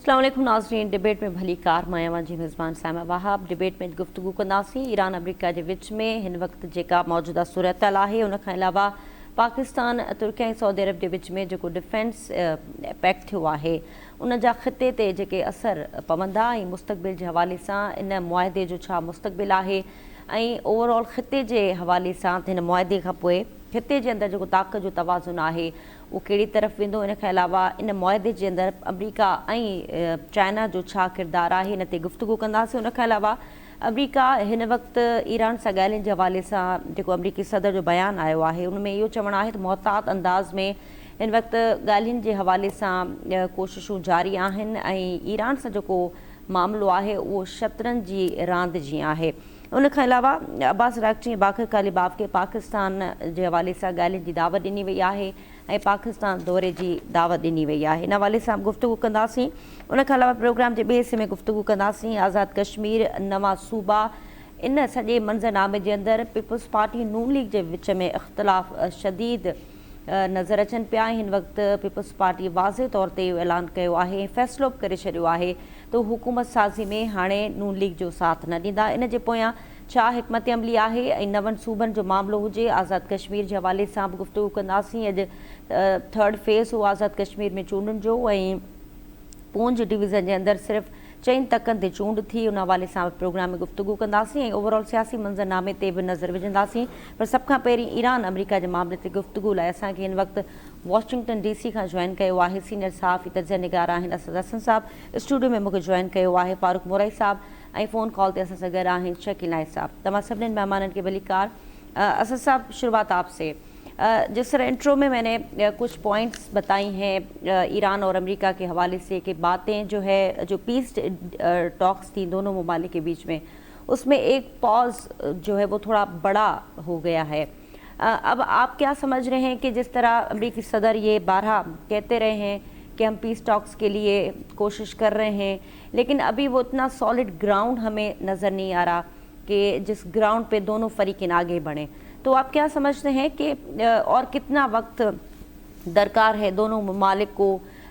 अस्सलाम वालेकुम नाज़रीन। डिबेट में भली कार मायावा जी मेज़बान साइमा वहाब। डिबेट में गुफ्तगू कंदासीं ईरान अमरीका के विच में हिन वक्त जेका मौजूदा सूरत हाल है, उन खां अलावा पाकिस्तान तुर्की ऐं सऊदी अरब के विच में जो डिफेंस पैक्ट थियो है उन जा ख़िते ते जेके असर पवंदा ऐं मुस्तक़बिल के हवाले से इन मुआहदे जो छा मुस्तक़बिल है ऐं ओवरऑल ख़िते के हवाले से हिन मुआहदे खां पोइ ख़िते के अंदर जो ताक़त जो तवाज़ुन है वो कहिड़ी तरफ़ वेंदो। इन खां अलावा इन मुआहदे के अंदर अमरीका ऐं चाइना जो छा किरदारु आहे, इन ते गुफ्तगू कंदासीं। उन खां अलावा अमरीका हिन वक्त ईरान सां ॻाल्हियुनि के हवाले से जो अमरीकी सदर जो बयान आयो है उनमें इहो चवणु आहे त मुहतात अंदाज़ में हिन वक्त ॻाल्हियुनि के हवाले से कोशिशूं जारी आहिनि ऐं ईरान सां जेको मामलो है वो शतरंज जी रांदि जी है। उन खां अलावा अब्बास अराग़ची बाक़र कालिबाफ के पाकिस्तान के हवाले से ॻाल्हियुनि की दावत ॾिनी वई है ऐं पाकिस्तान दौरे की दावत ॾिनी वई है। इन हवाले से गुफ्तगू कंदासीं। उन खां अलावा प्रोग्राम के ॿिए हिस्से में गुफ्तगू कंदासीं आज़ाद कश्मीर नवां सूबा। इन सॼे मंज़रनामे के अंदर पीपल्स पार्टी नून लीग के विच में इख्तलाफ शदीद नज़र अचन पिया। हिन वक्त पीपल्स पार्टी वाज़े तौर पर ऐलान किया है, फैसलो करे छॾियो है तो हुकूमत साज़ी में हाणे नून लीग जो साथ न ॾींदा। इन जे पोयां छा हिकमत अमली है ऐं नवनि सूबनि जो मामलो हुजे। आज़ाद कश्मीर के हवाले से भी गुफ्तगू कंदासीं। अॼु थर्ड फेज़ हो आज़ाद कश्मीर में चूंडुनि जो ऐं पूंछ डिवीज़न के अंदर सिर्फ़ 4 तकनि ते चूंड थी। उन हवाले से प्रोग्राम में गुफ्तगू कंदासीं ऐं ओवरऑल सियासी मंज़रनामे ते भी नज़र विझंदासीं। पर सब खां पहिरीं ईरान अमरीका के मामले ते गुफ्तगू लाइ असांखे हिन वक्त वॉशिंगटन DC खां जॉइन किया है सीनियर सहाफ़ी तजिया निगार आहिनि असद हसन साहब। स्टूडियो में मूंखे जॉइन किया है फारूक मोरई साहब ऐं फ़ोन कॉल ते असां सां गॾु आहिनि शकील नाइक साहब। तमाम सभिनी मेहमाननि के भली कार। असद साहब, शुरुआत आपसे। जिस तरह इंट्रो में मैंने कुछ पॉइंट्स बताई हैं ईरान और अमेरिका के हवाले से कि बातें जो है जो पीस टॉक्स थी दोनों ममालिक के बीच में, उसमें एक पॉज जो है वो थोड़ा बड़ा हो गया है। अब आप क्या समझ रहे हैं कि जिस तरह अमेरिकी सदर ये 12 कहते रहे हैं कि हम पीस टॉक्स के लिए कोशिश कर रहे हैं, लेकिन अभी वो इतना सॉलिड ग्राउंड हमें नज़र नहीं आ रहा कि जिस ग्राउंड पे दोनों फरीकीन आगे बढ़ें। तो आप क्या समझते हैं कि और कितना वक्त दरकार है दोनों ममालिक को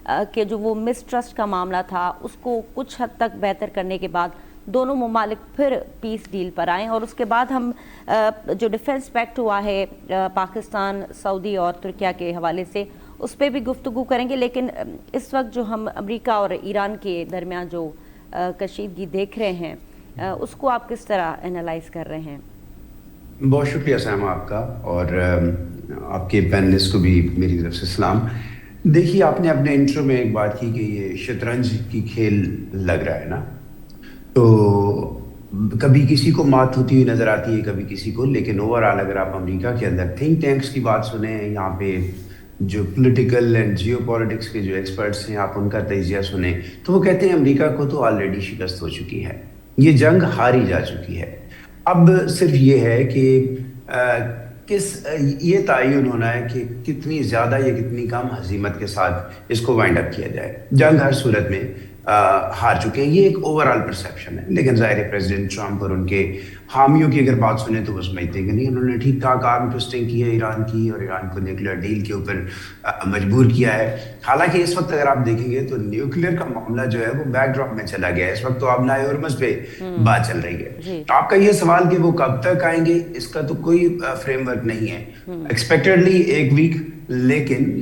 कि जो वो मिसट्रस्ट का मामला था उसको कुछ हद तक बेहतर करने के बाद दोनों ममालिक फिर पीस डील पर आएँ और उसके बाद हम जो डिफेंस पैक्ट हुआ है पाकिस्तान सऊदी और तुर्किया के हवाले से उस पर भी गुफ्तगू करेंगे। लेकिन इस वक्त जो हम अमेरिका और ईरान के दरमियान जो कशीदगी देख रहे हैं उसको आप किस तरह एनालाइज कर रहे हैं? बहुत शुक्रिया सामा आपका और आपके पैनलिस्ट को भी मेरी तरफ से सलाम। देखिए, आपने अपने इंट्रो में एक बात की कि ये शतरंज की खेल लग रहा है ना, तो कभी किसी को मात होती हुई नज़र आती है, कभी किसी को। लेकिन ओवरऑल अगर आप अमेरिका के अंदर थिंक टैंक्स की बात सुने, यहाँ पे जो पॉलिटिकल एंड जियो पॉलिटिक्स के जो एक्सपर्ट्स हैं आप उनका तजिया सुने, तो वो कहते हैं अमेरिका को तो ऑलरेडी शिकस्त हो चुकी है, ये जंग हारी जा चुकी है। अब सिर्फ ये है कि ये तयन होना है कि कितनी ज़्यादा या कितनी कम हजीमत के साथ इसको वाइंड अप किया जाए। जंग हर सूरत में हार चुके हैं, ये एक ओवरऑल परसेप्शन है। लेकिन ज़ाहिर है प्रेसिडेंट ट्रंप और उनके हामियों की अगर बात सुने तो वो समझते हैं कि नहीं, उन्होंने ठीक ठाक आर्म ट्विस्टिंग की है ईरान की और ईरान को न्यूक्लियर डील के ऊपर मजबूर किया है। हालांकि इस वक्त अगर आप देखेंगे तो न्यूक्लियर का मामला जो है वो बैकड्रॉप में चला गया है। इस वक्त तो अब नाए हॉर्मुज़ पे बात चल रही है। तो आपका ये सवाल कि वो कब तक आएंगे, इसका तो कोई फ्रेमवर्क नहीं है। एक्सपेक्टेडली 1 वीक, लेकिन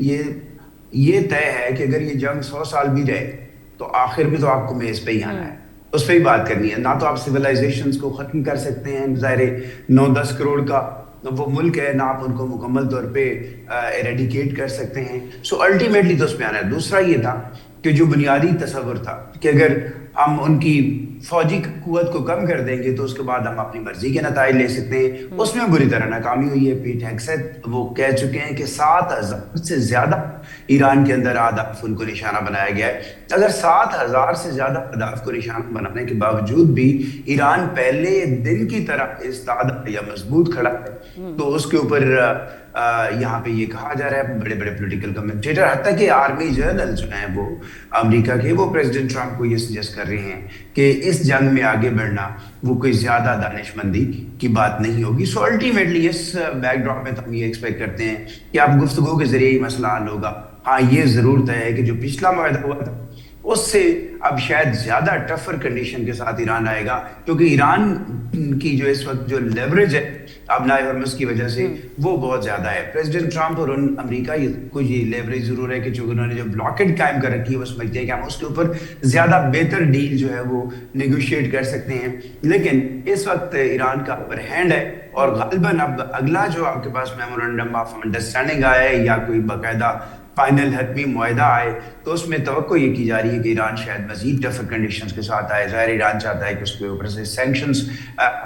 ये तय है कि अगर ये जंग 100 साल भी रहे तो आखिर में तो आपको मेज पे ही आना है, उस पर ही बात करनी है। ना तो आप सिविलाइजेशंस को ख़त्म कर सकते हैं, ज़ाहिर 9-10 करोड़ का वो मुल्क है, ना आप उनको मुकम्मल तौर पे एरेडिकेट कर सकते हैं। सो अल्टीमेटली तो उस पर आना है। दूसरा ये था कि जो बुनियादी तसव्वुर था कि अगर हम उनकी फौजी कुव्वत को कम कर देंगे तो उसके बाद हम अपनी मर्जी के नताइज ले सकते हैं, उसमें बुरी तरह नाकामी हुई है। पीट हेगसेथ वो कह चुके हैं कि 7,000 से ज्यादा ईरान के अंदर अहदाफ उनको निशाना बनाया गया है। अगर 7,000 से ज्यादा अहदाफ को निशाना बनाने के बावजूद भी ईरान पहले दिन की तरह इस्ताद या मजबूत खड़ा है, तो उसके ऊपर यहाँ पे ये कहा जा रहा है, बड़े बड़े पॉलिटिकल कमेंटेटर, हत्ता कि आर्मी जर्नल जो हैं वो अमेरिका के, वो प्रेसिडेंट ट्रंप को ये सजेस्ट कर रहे हैं कि इस जंग में आगे बढ़ना वो कोई ज्यादा दानिशमंदी की बात नहीं होगी। सो अल्टीमेटली इस बैकड्रॉप में तो हम ये एक्सपेक्ट करते हैं कि आप गुफ्तगू के जरिए ही मसला हल होगा। हाँ, ये जरूर तय है कि जो पिछला मुआहदा हुआ था اس سے اب شاید زیادہ ٹفر کنڈیشن کے ساتھ ایران آئے گا، کیونکہ ایران کی جو اس وقت جو لیوریج ہے ابنائے ہرمز کی وجہ سے وہ بہت زیادہ ہے. پریزیڈنٹ ٹرمپ اور امریکہ کو یہ لیوریج ضرور ہے کہ چونکہ انہوں نے جو بلاکڈ قائم کر رکھی ہے وہ سمجھتے ہیں کہ ہم اس کے اوپر زیادہ بہتر ڈیل جو ہے وہ نیگوشیٹ کر سکتے ہیں. لیکن اس وقت ایران کا اپر ہینڈ ہے، اور غالباً اب اگلا جو آپ کے پاس میمورنڈم آف انڈرسٹینڈنگ آیا ہے یا کوئی باقاعدہ فائنل حتمی معاہدہ آئے تو اس میں توقع یہ کی جا رہی ہے کہ ایران شاید مزید ٹفر کنڈیشنز کے ساتھ آئے. ظاہر ایران چاہتا ہے کہ اس کے اوپر سے سینکشنز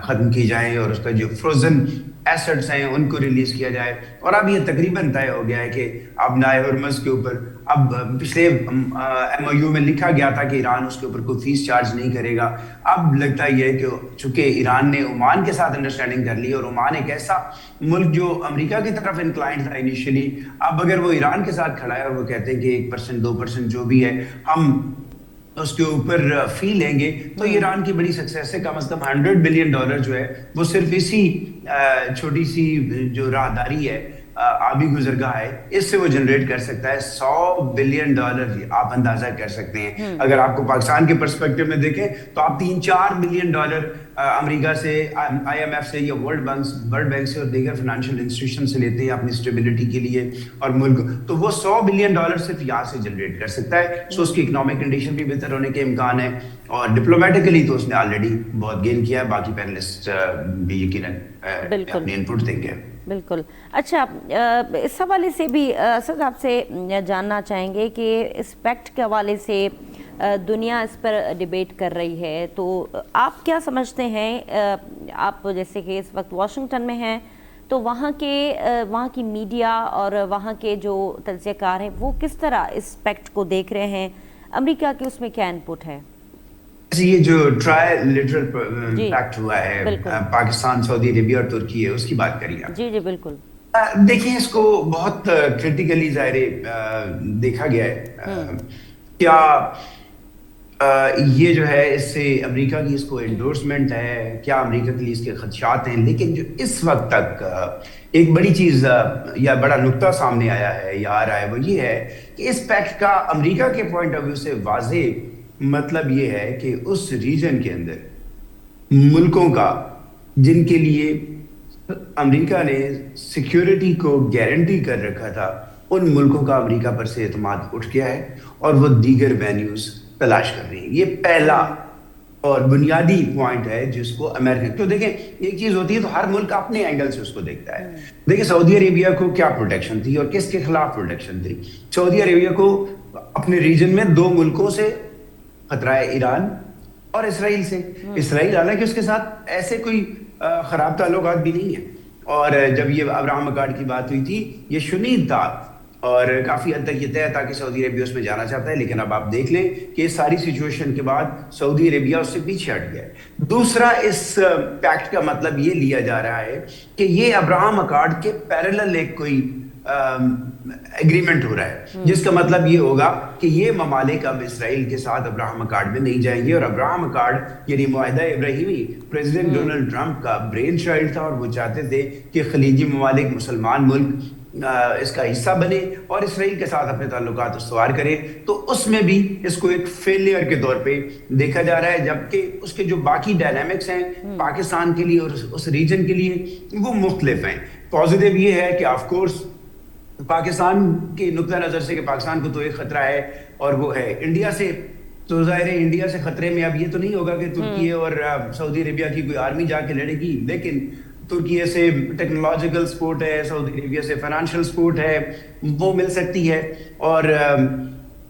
ختم کی جائیں اور اس کا جو فروزن ایسٹس ہیں ان کو ریلیز کیا جائے. اور اب یہ تقریباً طے ہو گیا ہے کہ اب نائے ہرمز کے اوپر اب پچھلے ایم او یو میں لکھا گیا تھا کہ ایران اس کے اوپر کوئی فیس چارج نہیں کرے گا. اب لگتا یہ ہے کہ چونکہ ایران نے عمان کے ساتھ انڈرسٹینڈنگ کر لی اور عمان ایک ایسا ملک جو امریکہ کی طرف انکلائنڈ تھا انیشلی، اب اگر وہ ایران کے ساتھ کھڑا ہے اور وہ کہتے ہیں کہ 1% 2% جو بھی ہے ہم اس کے اوپر فی لیں گے، تو ایران کی بڑی سکسیس ہے. کم از کم $100 بلین جو ہے وہ صرف اسی چھوٹی سی جو راہداری ہے آبی گزرگاہ ہے اس سے وہ جنریٹ کر سکتا ہے. $100 بلین آپ اندازہ کر سکتے ہیں. اگر آپ کو پاکستان کے پرسپیکٹو میں دیکھیں تو آپ $3-4 بلین امریکہ سے، آئی ایم ایف سے یا ورلڈ بینک سے اور دیگر فائنینشیل انسٹیٹیوشن سے لیتے ہیں اپنی اسٹیبلٹی کے لیے اور ملک، تو وہ $100 بلین صرف یہاں سے جنریٹ کر سکتا ہے. سو اس کی اکنامک کنڈیشن بھی بہتر ہونے کے امکان ہے، اور ڈپلومیٹیکلی تو اس نے آلریڈی بہت گین کیا ہے. باقی پینلسٹ بھی یقیناً اپنی انپٹ دیں گے. بالکل. اچھا، اس حوالے سے بھی اسد آپ سے جاننا چاہیں گے کہ اس پیکٹ کے حوالے سے دنیا اس پر ڈیبیٹ کر رہی ہے، تو آپ کیا سمجھتے ہیں؟ آپ جیسے کہ اس وقت واشنگٹن میں ہیں تو وہاں کی میڈیا اور وہاں کے جو تجزیہ کار ہیں وہ کس طرح اس پیکٹ کو دیکھ رہے ہیں؟ امریکہ کی اس میں کیا انپٹ ہے؟ یہ جو ٹرائی لیٹرل پیکٹ ہوا ہے پاکستان، سعودی عربیہ اور ترکی ہے، اس کی بات کریے آپ. جی بالکل. دیکھیں اس کو بہت کرٹیکلی ظاہر دیکھا گیا ہے. کیا یہ جو ہے اس سے امریکہ کی اس کو انڈورسمنٹ ہے، کیا امریکہ کے لیے اس کے خدشات ہیں؟ لیکن جو اس وقت تک ایک بڑی چیز یا بڑا نقطہ سامنے آیا ہے یا آ رہا ہے وہ یہ ہے کہ اس پیکٹ کا امریکہ کے پوائنٹ آف ویو سے واضح مطلب یہ ہے کہ اس ریجن کے اندر ملکوں کا جن کے لیے امریکہ نے سیکیورٹی کو گارنٹی کر رکھا تھا، ان ملکوں کا امریکہ پر سے اعتماد اٹھ گیا ہے اور وہ دیگر وینیوز تلاش کر رہی ہیں. یہ پہلا اور بنیادی پوائنٹ ہے جس کو امریکہ، تو دیکھیں ایک چیز ہوتی ہے تو ہر ملک اپنے اینگل سے اس کو دیکھتا ہے. دیکھیں سعودی عربیہ کو کیا پروٹیکشن تھی اور کس کے خلاف پروٹیکشن تھی؟ سعودی عربیہ کو اپنے ریجن میں 2 ملکوں سے خطرہ ہے، ایران اور اسرائیل سے. اسرائیل حالانکہ اس کے ساتھ ایسے کوئی خراب تعلقات بھی نہیں ہیں، اور جب یہ ابراہم اکارڈ کی بات ہوئی تھی یہ شنید تھا اور کافی حد تک یہ طے تھا کہ سعودی عربیہ اس میں جانا چاہتا ہے. لیکن اب آپ دیکھ لیں کہ اس ساری سچویشن کے بعد سعودی عربیہ اس سے پیچھے ہٹ گیا ہے. دوسرا، اس پیکٹ کا مطلب یہ لیا جا رہا ہے کہ یہ ابراہم اکارڈ کے پیرلل ایک کوئی ایگریمنٹ ہو رہا ہے، جس کا مطلب یہ ہوگا کہ یہ ممالک اب اسرائیل کے ساتھ ابراہم اکارڈ میں نہیں جائیں گے. اور ابراہم اکارڈ یعنی معاہدہ ابراہیمی پریزیڈنٹ ڈونلڈ ٹرمپ کا برین چائلڈ تھا، اور وہ چاہتے تھے کہ خلیجی ممالک، مسلمان ملک اس کا حصہ بنے اور اسرائیل کے ساتھ اپنے تعلقات استوار کرے. تو اس میں بھی اس کو ایک فیلئر کے طور پہ دیکھا جا رہا ہے، جبکہ اس کے جو باقی ڈائنامکس ہیں پاکستان کے لیے اور اس ریجن کے لیے وہ مختلف ہیں. پازیٹیو یہ ہے کہ آف کورس پاکستان کے نقطہ نظر سے کہ پاکستان کو تو ایک خطرہ ہے اور وہ ہے انڈیا سے، تو ظاہر ہے انڈیا سے خطرے میں اب یہ تو نہیں ہوگا کہ ترکی اور سعودی عربیہ کی کوئی آرمی جا کے لڑے گی، لیکن ترکی سے ٹیکنالوجیکل سپورٹ ہے، سعودی عربیہ سے فائنینشیل سپورٹ ہے، وہ مل سکتی ہے. اور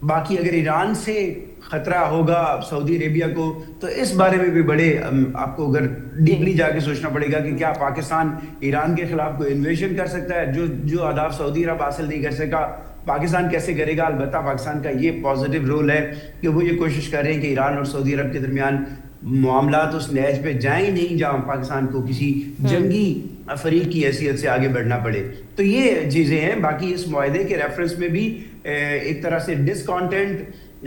باقی اگر ایران سے خطرہ ہوگا سعودی عربیہ کو تو اس بارے میں بھی بڑے آپ کو اگر ڈیپلی جا کے سوچنا پڑے گا کہ کیا پاکستان ایران کے خلاف کوئی انویژن کر سکتا ہے؟ جو اہداف سعودی عرب حاصل نہیں کر سکا پاکستان کیسے کرے گا؟ البتہ پاکستان کا یہ پازیٹیو رول ہے کہ وہ یہ کوشش کر رہے ہیں کہ ایران اور سعودی عرب کے درمیان معاملات اس نہج پہ جائیں نہیں جہاں پاکستان کو کسی جنگی فریق کی حیثیت سے آگے بڑھنا پڑے. تو یہ چیزیں ہیں. باقی اس معاہدے کے ریفرنس میں بھی ایک طرح سے ڈسکانٹینٹ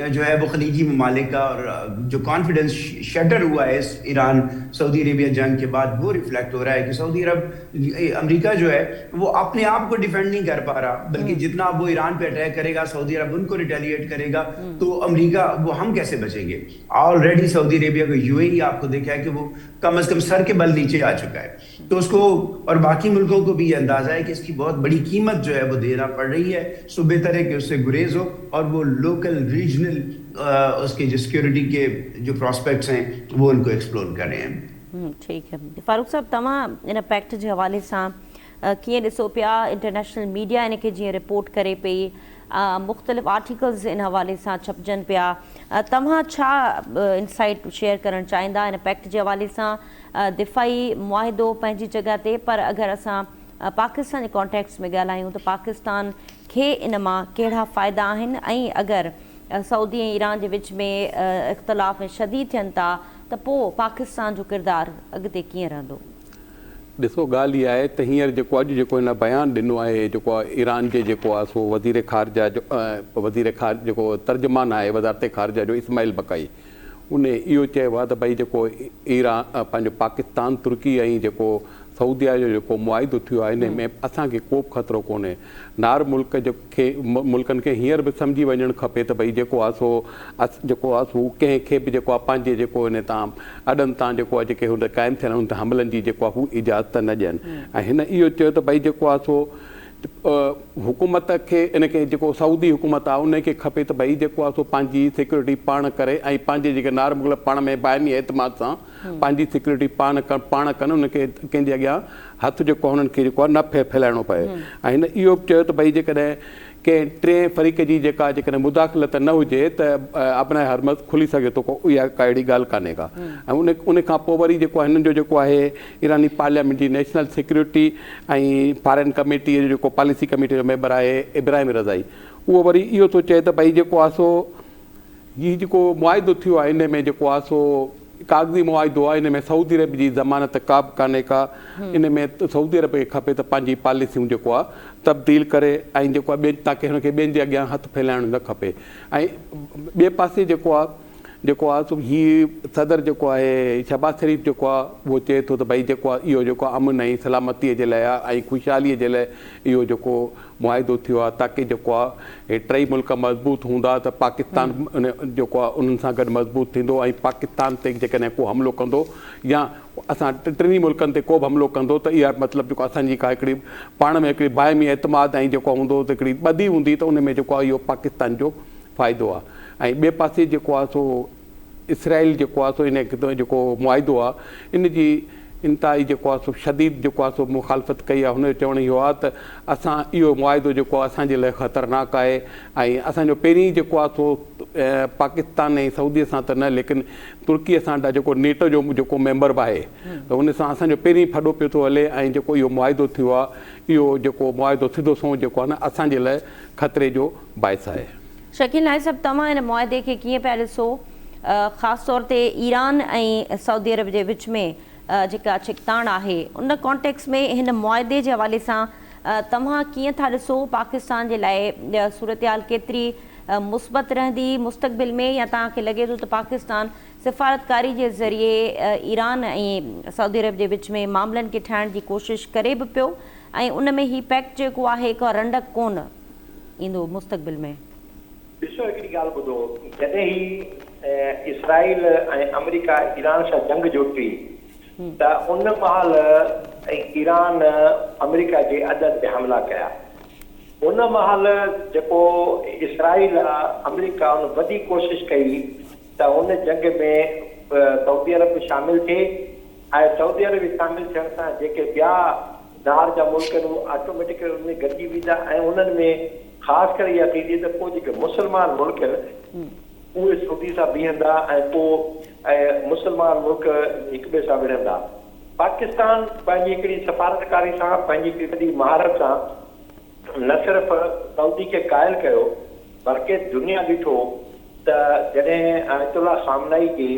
جو ہے وہ خلیجی ممالک کا اور جو کانفیڈنس شٹر ہوا ہے اس ایران سعودی عربیہ جنگ کے بعد وہ ریفلیکٹ ہو رہا ہے کہ سعودی عرب امریکہ جو ہے وہ اپنے آپ کو ڈیفینڈ نہیں کر پا رہا، بلکہ جتنا وہ ایران پہ اٹیک کرے گا سعودی عرب ان کو ریٹیلیٹ کرے گا تو امریکہ وہ ہم کیسے بچیں گے؟ آلریڈی سعودی عربیہ کو یو اے ای آپ کو دیکھا ہے کہ وہ کم از کم سر کے بل نیچے آ چکا ہے، تو اس کو اور باقی ملکوں کو بھی یہ اندازہ ہے کہ اس کی بہت بڑی قیمت جو ہے وہ دینا پڑ رہی ہے، سو بہتر ہے کہ اس سے گریز ہو اور وہ لوکل ریجنل اس کے جو سیکیورٹی کے جو پراسپیکٹس ہیں وہ ان کو ایکسپلور کر رہے ہیں۔ ٹھیک ہے فاروق صاحب، तव्हां इन पैक्ट जे हवाले सां कीअं ॾिसो पिया؟ इंटरनेशनल मीडिया इन खे जीअं रिपोर्ट करे पई, मुख़्तलिफ़ आर्टिकल्स इन हवाले सां छपजनि पिया, तव्हां छा इंसाइट शेयर करणु चाहींदा इन पैक्ट जे हवाले सां? दिफ़ाई मुआहिदो पंहिंजी जॻह ते, पर अगरि असां पाकिस्तान जे कॉन्टेक्स्ट में ॻाल्हायूं त पाकिस्तान खे इन मां कहिड़ा फ़ाइदा आहिनि, ऐं अगरि सऊदी ऐं ईरान जे विच में इख़्तिलाफ़ शदीद थियनि था त पोइ पाकिस्तान जो किरदारु अॻिते कीअं रहंदो? ॾिसो, ॻाल्हि इहा आहे त हींअर जेको अॼु जेको हिन बयानु ॾिनो आहे जेको आहे ईरान जे जेको आहे सो वज़ीर ख़ारजा जेको तर्जुमान आहे वज़ारत ख़ारजा जो इस्माइल बकाई, उन इहो चयो आहे त भई जेको ईरान पंहिंजो पाकिस्तान तुर्की ऐं जेको सऊदीया जो जेको मुआहिदो थियो आहे हिन में असांखे को बि ख़तरो कोन्हे। नार मुल्कनि खे हींअर बि सम्झी वञणु खपे त भई जेको आहे सो जेको आहे सो कंहिंखे बि जेको आहे पंहिंजे जेको हिन तां अॾनि तां जेको आहे जेके हुन क़ाइमु थियल हुन ते हमलनि जी जेको आहे हू इजाज़त न ॾियनि। ऐं हिन इहो चयो त भई जेको आहे सो हुकूमत खे इनखे जेको सऊदी हुकूमत आहे उनखे खपे त भई जेको आहे सो पंहिंजी सिक्योरिटी पाण करे ऐं पंहिंजे जेके नार मुल्क पाण में बाहिमी एतमाद सां पंहिंजी सिक्योरिटी पाण कनि, उनखे कंहिंजे अॻियां हथु जेको हुननि खे जेको आहे न फैलाइणो पए। ऐं हिन इहो बि चयो त भई जेकॾहिं कंहिं टे फ़रीक़ जी जेकॾहिं मुदाख़लत न हुजे त अपना हरमज़ खुली सघे थो, इहा का अहिड़ी ॻाल्हि कान्हे का। ऐं उन खां पोइ वरी जेको आहे हिननि जो जेको आहे ईरानी पार्लियामेंट जी नेशनल सिक्योरिटी ऐं फॉरेन कमेटी जो जेको पॉलिसी कमेटी जो मेंबर आहे इब्राहिम रज़ाई, उहो वरी इहो थो चए त भई जेको आहे सो हीउ जेको मुआहिदो थियो आहे इन में जेको आहे सो कागज़ी मुआहिदो आहे, इन में सऊदी अरब जी ज़मानत का बि कान्हे का। इन में सऊदी अरब खे खपे त पंहिंजी पॉलिसियूं जेको आहे तब्दील करे ऐं जेको आहे ताकी हुनखे ॿियनि जे अॻियां हथु फैलाइणु न खपे। ऐं ॿिए पासे जेको आहे सो हीउ सदर जेको आहे शहबाज़ शरीफ़ जेको आहे उहो चए थो त भई जेको आहे इहो जेको अमन ऐं सलामतीअ जे लाइ आहे ऐं ख़ुशहालीअ जे लाइ इहो जेको मुआहिदो थियो आहे, ताकी जेको आहे हे टई मुल्क मज़बूत हूंदा त पाकिस्तान जेको आहे उन्हनि सां गॾु मज़बूत थींदो ऐं पाकिस्तान ते जेकॾहिं को हमिलो कंदो या असां टिनी मुल्कनि ते को बि हमिलो कंदो त इहा मतिलबु जेको असांजी का हिकिड़ी पाण में हिकिड़ी बाहिमी एतमाद ऐं जेको हूंदो त हिकिड़ी ॿधी हूंदी त उन में जेको आहे इहो पाकिस्तान जो फ़ाइदो आहे। ऐं ॿिए पासे जेको आहे सो इसराइल जेको आहे सो इन जेको मुआहिदो आहे इन जी इंतिहाई जेको आहे सो शदीद जेको आहे सो मुखालफ़त कई आहे। हुन जो चवणु इहो आहे त असां इहो मुआहिदो जेको आहे असांजे लाइ ख़तरनाक आहे ऐं असांजो पहिरीं जेको आहे सो पाकिस्तान ऐं सऊदीअ सां त न, लेकिन तुर्कीअ सां जेको नेटो जो जेको मेंबर बि आहे त उन सां असांजो पहिरीं फॾो पियो थो हले ऐं जेको इहो मुआहिदो थियो आहे इहो जेको मुआहिदो सिधो सो जेको आहे न असांजे लाइ ख़तरे जो बाइस आहे। शकील नाइक साहब, तव्हां हिन मुआहिदे खे कीअं पिया ॾिसो, ख़ासि तौर ते ईरान ऐं सऊदी अरब जे विच में जेका छिकताण आहे उन कॉन्टेक्स्ट में हिन मुआहिदे जे हवाले सां तव्हां कीअं था ॾिसो? पाकिस्तान जे लाइ सूरतहाल केतिरी मुस्बत रहंदी मुस्तक़बिल में, या तव्हांखे लॻे थो त पाकिस्तान सिफ़ारतकारी जे ज़रिए ईरान ऐं सऊदी अरब जे विच में मामलनि खे ठाहिण जी कोशिशि करे बि पियो ऐं उन में हीउ पैक्ट जेको आहे हिकु रंडक कोन ईंदो मुस्तक़बिल में? ॾिसो, हिकिड़ी ॻाल्हि ॿुधो, जॾहिं ही इसराइल ऐं अमेरिका ईरान सां जंग जोटी त उन महिल ईरान अमेरिका जे अदद ते हमला कया। उन महिल जेको इसराइल अमेरिका उन वॾी कोशिशि कई त उन जंग में सऊदी अरब बि शामिल थिए ऐं सऊदी अरब शामिल थियण सां जेके ॿिया नार जा मुल्क आहिनि ऑटोमेटिकली उनमें गॾिजी वेंदा ऐं उन्हनि में ख़ासि करे इहा थींदी त पोइ जेके मुस्लमान मुल्क आहिनि उहे सऊदी सां बीहंदा ऐं पोइ मुस्लमान मुल्क हिक ॿिए सां विढ़ंदा। पाकिस्तान पंहिंजी हिकिड़ी सफ़ारतकारी सां पंहिंजी हिकिड़ी वॾी महारत सां न सिर्फ़ु सऊदी खे क़ाइल कयो बल्कि दुनिया ॾिठो त जॾहिं अयतुल्ला ख़ामनाई जी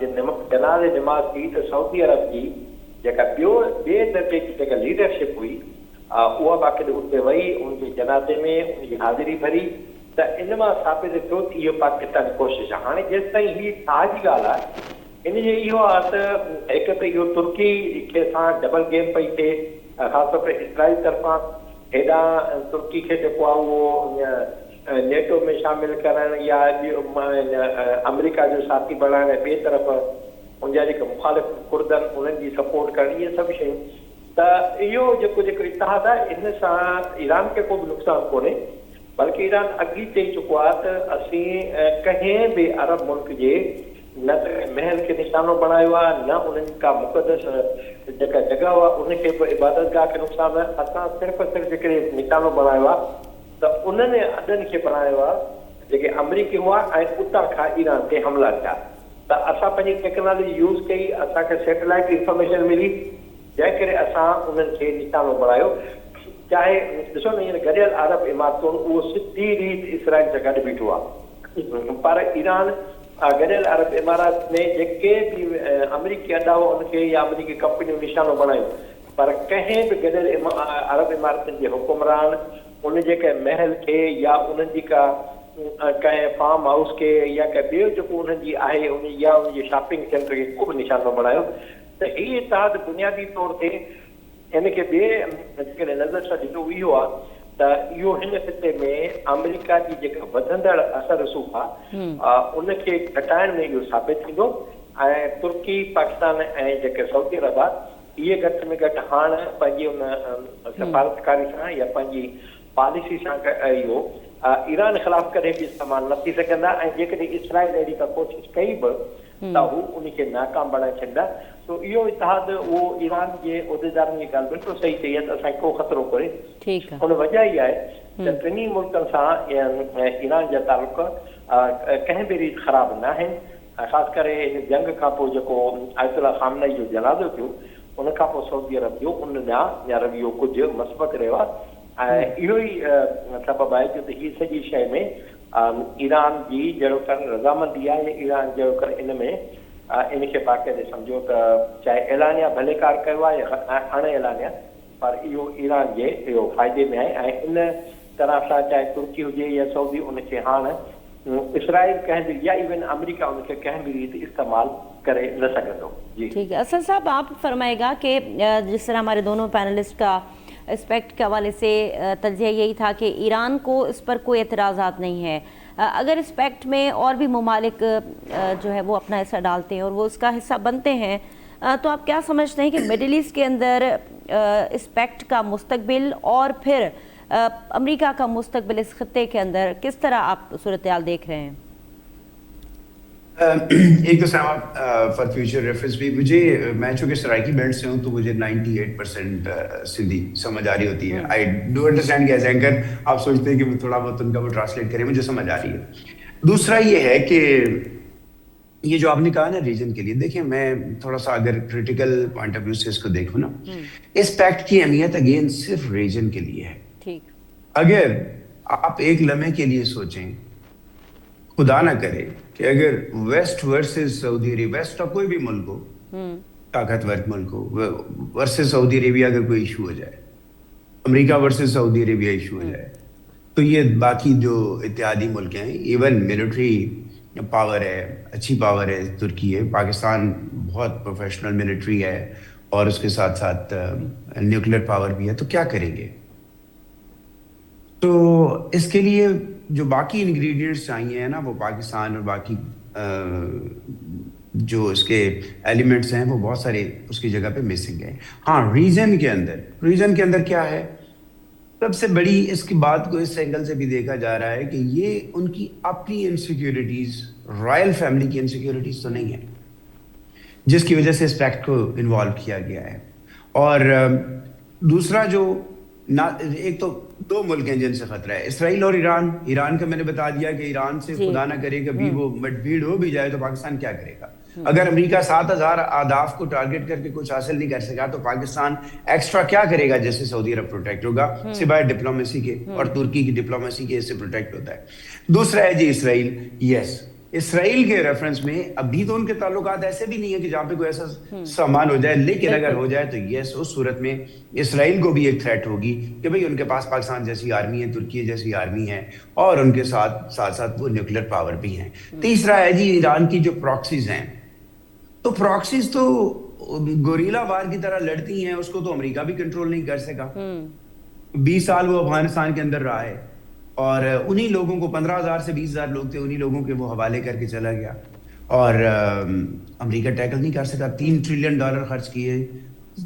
जनाज़े निमाज़ थी त सऊदी अरब जी जेका ॿिए दर्जे जी जेका लीडरशिप हुई उहा बाक़ी हुते वई, उनजे जनाज़े में उनजी हाज़िरी भरी त इन मां साबित थियो त इहो पाकिस्तान जी कोशिशि आहे। हाणे जेसि ताईं हीअ साह जी ॻाल्हि आहे, इन जो इहो आहे त हिकु त इहो तुर्की खे सां डबल गेम पई थिए, ख़ासि तौर ते इसराइल तरफ़ां हेॾां तुर्की खे जेको आहे उहो नेटो में शामिल करणु या अमेरिका जो साथी बणाइण, ॿिए तरफ़ उनजा जेके मुखालिफ़ कुर्द आहिनि उन्हनि जी सपोर्ट करणी, इहे सभु शयूं। त इहो जेको इतिहाद आहे, इन सां ईरान खे को बि नुक़सानु कोन्हे, बल्कि ईरान अॻी चई चुको आहे त असीं कंहिं बि अरब मुल्क जे न त महल खे निशानो बणायो आहे, न उन्हनि का मुक़दस जेका जॻह आहे उनखे बि इबादतगाह खे नुक़सानु आहे। असां सिर्फ़ु जेकॾहिं निशानो बणायो आहे त उन्हनि अॾनि खे बणायो आहे जेके अमरीकी हुआ ऐं उतां खां ईरान ते हमला थिया। त असां पंहिंजी टेक्नोलॉजी यूज़ कई, असांखे सैटेलाइट इंफॉर्मेशन मिली, जंहिं करे असां उन्हनि खे निशानो बणायो। चाहे ॾिसो न, हींअर गॾियल अरब इमारतूं उहो सिधी रीति इसराइल सां गॾु बीठो आहे, पर ईरान गॾियल अरब इमारात में जेके बि अमरीकी अॾा हुआ उनखे या अमरीकी कंपनियूं निशानो बणायूं, पर कंहिं बि गॾियल अरब इमारतुनि जे हुकुमरान उन जेके महल खे या उन्हनि जी का कंहिं फार्म हाउस खे या कंहिं ॿियो जेको उन्हनि जी आहे उन या उनजे शॉपिंग सेंटर खे को बि निशानो बणायो। त हीअ इतिहाद बुनियादी तौर ते इनखे ॿिए जेकॾहिं नज़र सां ॾिठो इहो आहे त इहो हिन ख़िते में अमेरिका जी जेका वधंदड़ असर रसूख़ आहे उनखे घटाइण में इहो साबित थींदो। ऐं तुर्की, पाकिस्तान ऐं जेके सऊदी अरब आहे, इहे घटि में घटि हाणे पंहिंजी उन सफ़ारतकारी सां या पंहिंजी पॉलिसी सां इहो ईरान ख़िलाफ़ कॾहिं बि इस्तेमालु न थी सघंदा। ऐं जेकॾहिं इसराइल अहिड़ी का कोशिशि कई बि त हू उनखे नाकाम बणाए छॾींदा। तो इहो इतिहाद उहो ईरान जे उहिदेदारनि जी ॻाल्हि बिल्कुलु सही चई आहे त असांखे को ख़तरो कोन्हे। हुन वजह इहा आहे त टिनी मुल्कनि सां ईरान जा तालुक कंहिं बि रीति ख़राब न आहिनि। ख़ासि करे हिन जंग खां पोइ जेको आयतुल्ला ख़ामनई जो जनाज़ो थियो उन खां पोइ सऊदी अरब जो उन ॾांहुं या रवैयो कुझु मस्बत रहियो आहे। ऐं इहो ई सबबु आहे जो त हीअ सॼी शइ में ईरान जी जहिड़ो कर रज़ामंदी आहे, ईरान जहिड़ो कर इन में इनखे बाक़ाइदे सम्झो त चाहे ऐलानिया भलेकार कयो आहे या अण ऐलानिया, पर इहो ईरान जे इहो फ़ाइदे में आहे। ऐं इन तरह सां चाहे तुर्की हुजे या सऊदी उनखे हाणे इसराइल कंहिं भी या इवन अमेरिका उनके कहीं भी रीति इस्तेमाल करे न सकते। जी ठीक है। असद साहब, आप फरमाएगा कि जिस तरह हमारे दोनों पैनलिस्ट का एस्पेक्ट के हवाले से तज्ज़िया यही था कि ईरान को इस पर कोई एतराज़ात नहीं है, अगर इस पैक्ट में और भी ममालिक जो है वो अपना हिस्सा डालते हैं और वो उसका हिस्सा बनते हैं, तो आप क्या समझते हैं कि मिडिल ईस्ट के अंदर इस पैक्ट का मुस्तकबिल और फिर अमेरिका का मुस्तकबिल इस खत्ते के अंदर किस तरह आप सूरत-ए-हाल देख रहे हैं? एक तो साहब फॉर फ्यूचर रेफरेंस भी मुझे, मैं चूँकि सराइकी बेल्ट से हूँ तो मुझे 98% सिंधी समझ आ रही होती है। आई डू अंडरस्टैंड कि एज एंकर आप सोचते हैं कि थोड़ा बहुत उनका वो ट्रांसलेट करें, मुझे समझ आ रही है। दूसरा ये है कि ये जो आपने कहा ना रीजन के लिए, देखिए मैं थोड़ा सा अगर क्रिटिकल पॉइंट ऑफ व्यू से इसको देखूँ ना, इस पैक्ट की अहमियत अगेन सिर्फ रीजन के लिए है। ठीक, अगर आप एक लम्हे के लिए सोचें, खुदा ना करे कि अगर west versus Saudi Arabia, west का कोई भी मुल्क हो, ताकतवर मुल्क हो, वर्सेस सऊदी अरेबिया अगर कोई इशू हो जाए, America versus Saudi Arabia issue हो जाए, तो ये बाकी जो इत्तेहादी मुल्क हैं, इवन मिलिट्री पावर है, अच्छी पावर है, तुर्की है, पाकिस्तान बहुत प्रोफेशनल मिलिट्री है और उसके साथ साथ न्यूक्लियर पावर भी है, तो क्या करेंगे? तो इसके लिए जो बाकी इंग्रेडिएंट्स चाहिए हैं ना, वो पाकिस्तान और बाकी जो इसके एलिमेंट्स हैं वो बहुत सारे उसकी जगह पे मिसिंग है। हाँ, रीजन के अंदर क्या है, सबसे बड़ी इसकी बात को इस एंगल से भी देखा जा रहा है कि ये उनकी अपनी इनसिक्योरिटीज, रॉयल फैमिली की इनसिक्योरिटीज तो नहीं है जिसकी वजह से इस पैक्ट को इन्वॉल्व किया गया है। और दूसरा जो ना, एक तो दो मुल्क हैं जिनसे खतरा है, इसराइल और ईरान। ईरान का मैंने बता दिया कि ईरान से खुदा ना करे कभी वो मतभेड़ हो भी जाए तो पाकिस्तान क्या करेगा? अगर अमेरिका 7000 अहदाफ को टारगेट करके कुछ हासिल नहीं कर सका तो पाकिस्तान एक्स्ट्रा क्या करेगा जिससे सऊदी अरब प्रोटेक्ट होगा? सिवाय डिप्लोमेसी के, और तुर्की की डिप्लोमेसी के इससे प्रोटेक्ट होता है। दूसरा है जी इसराइल। यस, اسرائیل کے ریفرنس میں ابھی تو ان کے تعلقات ایسے بھی نہیں ہے کہ جہاں پہ کوئی ایسا سامان ہو جائے، لیکن اگر ہو جائے تو یس اس صورت میں اسرائیل کو بھی ایک تھریٹ ہوگی کہ بھئی ان کے پاس پاکستان جیسی آرمی ہے، ترکی جیسی آرمی ہے، اور ان کے ساتھ ساتھ وہ نیوکلیر پاور بھی ہیں۔ تیسرا ہے جی ایران کی جو پراکسیز ہیں، تو پراکسیز تو گوریلا وار کی طرح لڑتی ہیں، اس کو تو امریکہ بھی کنٹرول نہیں کر سکا۔ 20 سال وہ افغانستان کے اندر رہا ہے، اور انہی لوگوں کو 15,000 سے 20,000 لوگ تھے، انہی لوگوں کے وہ حوالے کر کے چلا گیا، اور امریکہ ٹیکل نہیں کر سکا۔ $3 ٹریلین خرچ کیے،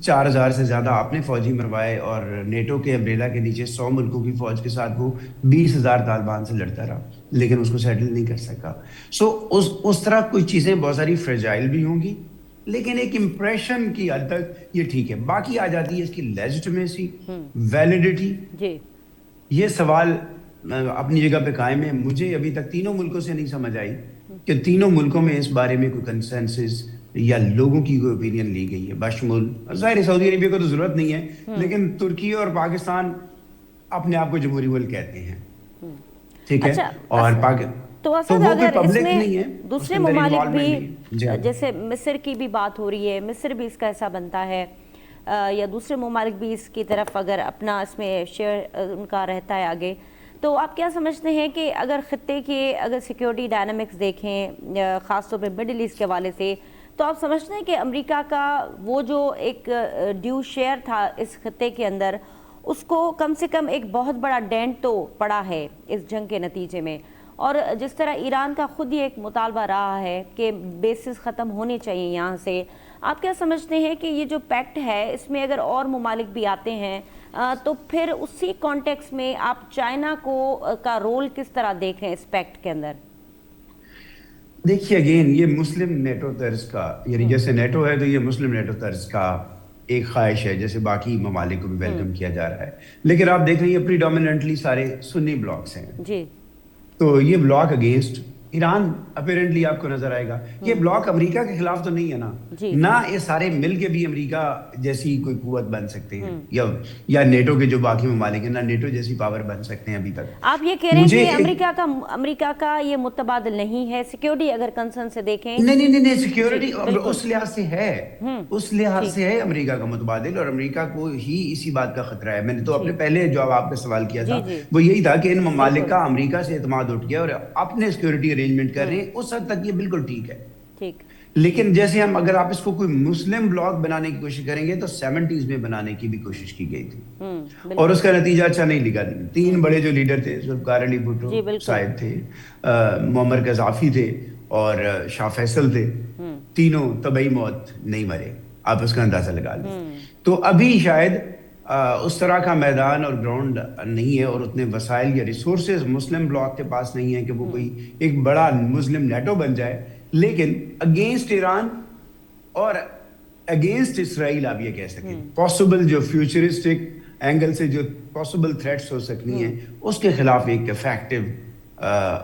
4,000 سے زیادہ آپ نے فوجی مروائے، اور نیٹو کے امبریلا کے نیچے 100 ملکوں کی فوج کے ساتھ وہ 20,000 طالبان سے لڑتا رہا، لیکن اس کو سیٹل نہیں کر سکا۔ سو اس طرح کوئی چیزیں بہت ساری فریجائل بھی ہوں گی، لیکن ایک امپریشن کی حد تک یہ ٹھیک ہے۔ باقی آ جاتی ہے اس کی لیجٹمیسی، ویلیڈیٹی۔ یہ سوال اپنی جگہ پہ قائم ہے۔ مجھے ابھی تک تینوں ملکوں سے نہیں سمجھ آئی کہ تینوں ملکوں میں اس بارے میں کوئی کنسنسس یا لوگوں کی کوئی اوپینین لی گئی ہے، بشمول ظاہر سعودی عربیہ کو تو ضرورت نہیں ہے، لیکن ترکی اور پاکستان اپنے آپ کو جمہوری ملک کہتے ہیں، ٹھیک ہے، اور تو اسد اگر اس میں دوسرے ممالک بھی، جیسے مصر کی بھی بات ہو رہی ہے، مصر بھی اس کا حصہ بنتا ہے، یا دوسرے ممالک بھی اس کی طرف اگر اپنا اس میں شیئر ان کا رہتا ہے آگے، تو آپ کیا سمجھتے ہیں کہ اگر خطے کے اگر سیکیورٹی ڈائنامکس دیکھیں خاص طور پہ مڈل ایسٹ کے حوالے سے، تو آپ سمجھتے ہیں کہ امریکہ کا وہ جو ایک ڈیو شیئر تھا اس خطے کے اندر، اس کو کم سے کم ایک بہت بڑا ڈینٹ تو پڑا ہے اس جنگ کے نتیجے میں، اور جس طرح ایران کا خود ہی ایک مطالبہ رہا ہے کہ بیسز ختم ہونے چاہیے یہاں سے، آپ کیا سمجھتے ہیں کہ یہ جو پیکٹ ہے اس میں اگر اور ممالک بھی آتے ہیں تو پھر اسی کانٹیکس میں آپ چائنا کو کا رول کس طرح دیکھ رہے ہیں اس پیکٹ کے اندر؟ دیکھیے اگین یہ مسلم نیٹو طرز کا، یعنی جیسے نیٹو ہے تو یہ مسلم نیٹو طرز کا ایک خواہش ہے، جیسے باقی ممالک کو بھی ویلکم کیا جا رہا ہے، لیکن آپ دیکھ رہے ہیں یہ پریڈومیننٹلی سارے سنی بلاکس ہیں جی، تو یہ بلاک اگینسٹ ایران اپیرنٹلی آپ کو نظر آئے گا۔ یہ بلاک امریکہ کے خلاف تو نہیں ہے نا، نہ یہ سارے مل کے بھی امریکہ جیسی کوئی قوت بن سکتے ہیں، یا نیٹو کے جو باقی ممالک ہیں نہ نیٹو جیسی پاور بن سکتے ہیں ابھی تک۔ آپ یہ کہہ رہے ہیں کہ امریکہ کا یہ متبادل نہیں ہے، سیکیورٹی اگر کنسرن سے دیکھیں؟ نہیں، سیکیورٹی اس لحاظ سے ہے، اس لحاظ سے ہے امریکہ کا متبادل، اور امریکہ کو ہی اسی بات کا خطرہ ہے۔ میں نے تو اپنے پہلے جو آپ کا سوال کیا تھا وہ یہی تھا کہ ان ممالک کا امریکہ سے اعتماد اٹھ گیا اور اپنے سیکیورٹی ارینجمنٹ کر رہے ہیں، اس حد تک یہ بالکل ٹھیک ہے۔ لیکن جیسے ہم اگر آپ اس کو کوئی مسلم بلاک بنانے کی کوشش کریں گے تو 70s میں بنانے کی بھی کوشش کی گئی تھی، اور اس کا نتیجہ اچھا نہیں لکھا۔ 3 بڑے جو لیڈر تھے، ذوالفقار علی بھٹو صاحب تھے، معمر قذافی تھے، اور شاہ فیصل تھے، تینوں طبعی موت نہیں مرے، آپ اس کا اندازہ لگا لیں۔ تو ابھی شاید اس طرح کا میدان اور گراؤنڈ نہیں ہے، اور اتنے وسائل یا ریسورسز مسلم بلاک کے پاس نہیں ہے کہ وہ کوئی ایک بڑا مسلم نیٹو بن جائے۔ لیکن اگینسٹ ایران اور اگینسٹ اسرائیل آپ یہ کہہ سکیں پاسبل جو فیوچرسٹک اینگل سے جو پاسبل تھریٹس ہو سکتی ہیں، اس کے خلاف ایک افیکٹو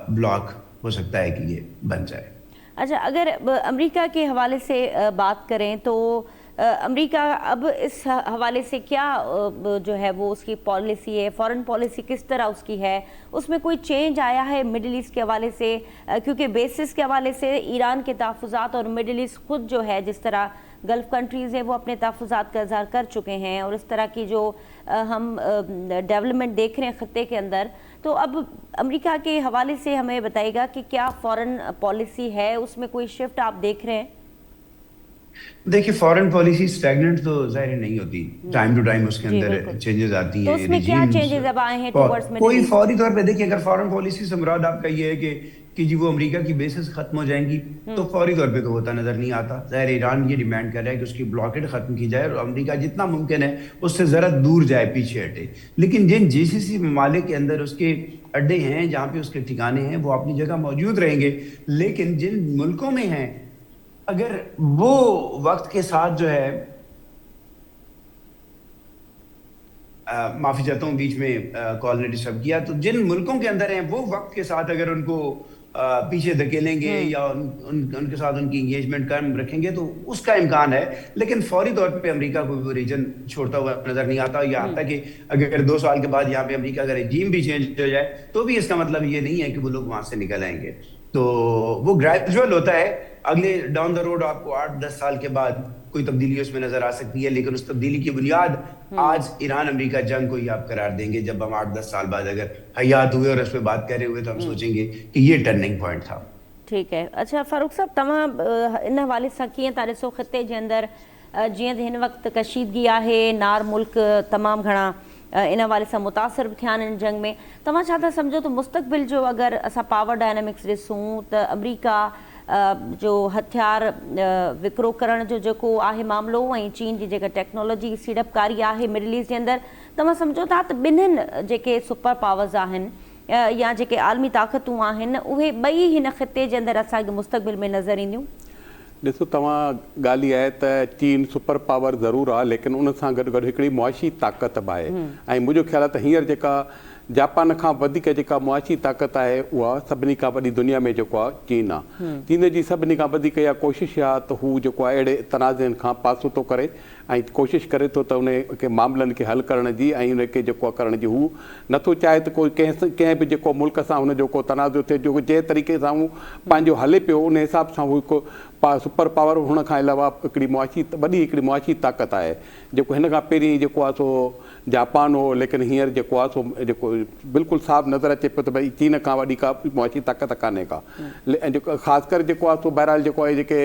بلاک ہو سکتا ہے کہ یہ بن جائے۔ اچھا، اگر امریکہ کے حوالے سے بات کریں تو امریکہ اب اس حوالے سے کیا جو ہے وہ اس کی پالیسی ہے، فارن پالیسی کس طرح اس کی ہے، اس میں کوئی چینج آیا ہے مڈل ایسٹ کے حوالے سے؟ کیونکہ بیسس کے حوالے سے ایران کے تحفظات اور مڈل ایسٹ خود جو ہے جس طرح گلف کنٹریز ہیں وہ اپنے تحفظات کا اظہار کر چکے ہیں، اور اس طرح کی جو ہم ڈیولپمنٹ دیکھ رہے ہیں خطے کے اندر، تو اب امریکہ کے حوالے سے ہمیں بتائے گا کہ کیا فارن پالیسی ہے، اس میں کوئی شفٹ آپ دیکھ رہے ہیں؟ دیکھیے فارن پالیسی اسٹیگننٹ تو ظاہر نہیں ہوتی، ٹائم ٹو ٹائم اس کے اندر چینجز آتی ہیں۔ تو اس میں کیا چینجز اب آئے ہیں ٹورڈز میں؟ کوئی فوری طور پہ دیکھیے اگر فارن پالیسی سے مراد آپ کا یہ ہے کہ جی وہ امریکہ کی بیسز ختم ہو جائیں گی، تو فوری طور پہ تو ہوتا نظر نہیں آتا۔ ظاہر ایران یہ ڈیمانڈ کر رہا ہے کہ اس کی بلاکیڈ ختم کی جائے اور امریکہ جتنا ممکن ہے اس سے ذرا دور جائے، پیچھے ہٹے۔ لیکن جن GCC ممالک کے اندر اس کے اڈے ہیں، جہاں پہ اس کے ٹھکانے ہیں، وہ اپنی جگہ موجود رہیں گے، لیکن جن ملکوں میں ہیں اگر وہ وقت کے ساتھ جو ہے، معافی چاہتا ہوں بیچ میں کال نے ڈسٹرب کیا، تو جن ملکوں کے اندر ہیں وہ وقت کے ساتھ اگر ان کو پیچھے دھکیلیں گے یا ان کے ساتھ ان کی انگیجمنٹ قائم رکھیں گے تو اس کا امکان ہے، لیکن فوری طور پہ امریکہ کو وہ ریجن چھوڑتا ہوا نظر نہیں آتا۔ یہاں تک کہ اگر 2 سال کے بعد یہاں پہ امریکہ کا رجیم بھی چینج ہو جائے تو بھی اس کا مطلب یہ نہیں ہے کہ وہ لوگ وہاں سے نکل آئیں گے۔ تو وہ گریجول ہوتا ہے. اگلے ڈاؤن دا روڈ آپ کو 8-10 سال کے بعد کوئی تبدیلی اس میں نظر آ سکتی ہے, لیکن اس تبدیلی کی بنیاد آج ایران امریکہ جنگ کو ہی آپ قرار دیں گے. جب ہم 8-10 سال بعد اگر حیات ہوئے اور اس پہ بات کر رہے ہوئے تو ہم سوچیں گے کہ یہ ٹرننگ پوائنٹ تھا. ٹھیک ہے. اچھا فاروق صاحب, تمام ان حوالے سے کیے تا ॾिसो خطے जे अंदरि जीअं त हिन वक़्तु कशीदगी आहे, नार मुल्क तमामु घणा इन हवाले सां मुतासिर बि थिया आहिनि इन जंग में. तव्हां छा था सम्झो त मुस्तक़बिल जो अगरि असां पावर डायनामिक्स ॾिसूं त अमरीका जो हथियार विकिरो करण जो जेको आहे मामिलो ऐं चीन जी जेका टेक्नोलॉजी सीड़पकारी आहे मिडल ईस्ट जे अंदरि, तव्हां सम्झो था त ॿिन्हिनि जेके सुपर पावर्स आहिनि या जेके आलमी ताक़तूं आहिनि उहे ॿई हिन ख़िते जे अंदरि असांखे मुस्तक़बिल में नज़र ईंदियूं? ॾिसो तव्हां ॻाल्हि इहा आहे त चीन सुपर पावर ज़रूरु आहे, लेकिन उन सां गॾु गॾु हिकिड़ी मुआशी ताक़त बि आहे. ऐं मुंहिंजो ख़्यालु आहे त हींअर जेका जापान खां वधीक जेका मुआशी ताक़त आहे उहा सभिनी खां वॾी दुनिया में जेको आहे चीन आहे. चीन जी सभिनी खां वधीक इहा कोशिशि आहे त हू जेको आहे अहिड़े तनाज़नि खां पासो थो करे ऐं कोशिशि करे थो त उन खे मामलनि खे हल करण जी ऐं उनखे जेको आहे करण जी. हू नथो चाहे त कोई कंहिं बि जेको मुल्क सां हुनजो को तनाज़ो थिए, जो जंहिं तरीक़े सां हू पंहिंजो हले पियो उन हिसाब सां हू हिकु सुपर पावर हुन खां अलावा हिकिड़ी वॾी हिकिड़ी मुआशी ताक़त आहे. जेको हिन खां पहिरीं जेको आहे सो जापान हो, लेकिन हींअर जेको आहे सो जेको बिल्कुलु साफ़ु नज़र अचे पियो त भई चीन खां वॾी का मुआशी ताक़त कान्हे का. ऐं जेको ख़ासि करे जेको आहे सो बहरहाल जेको आहे जेके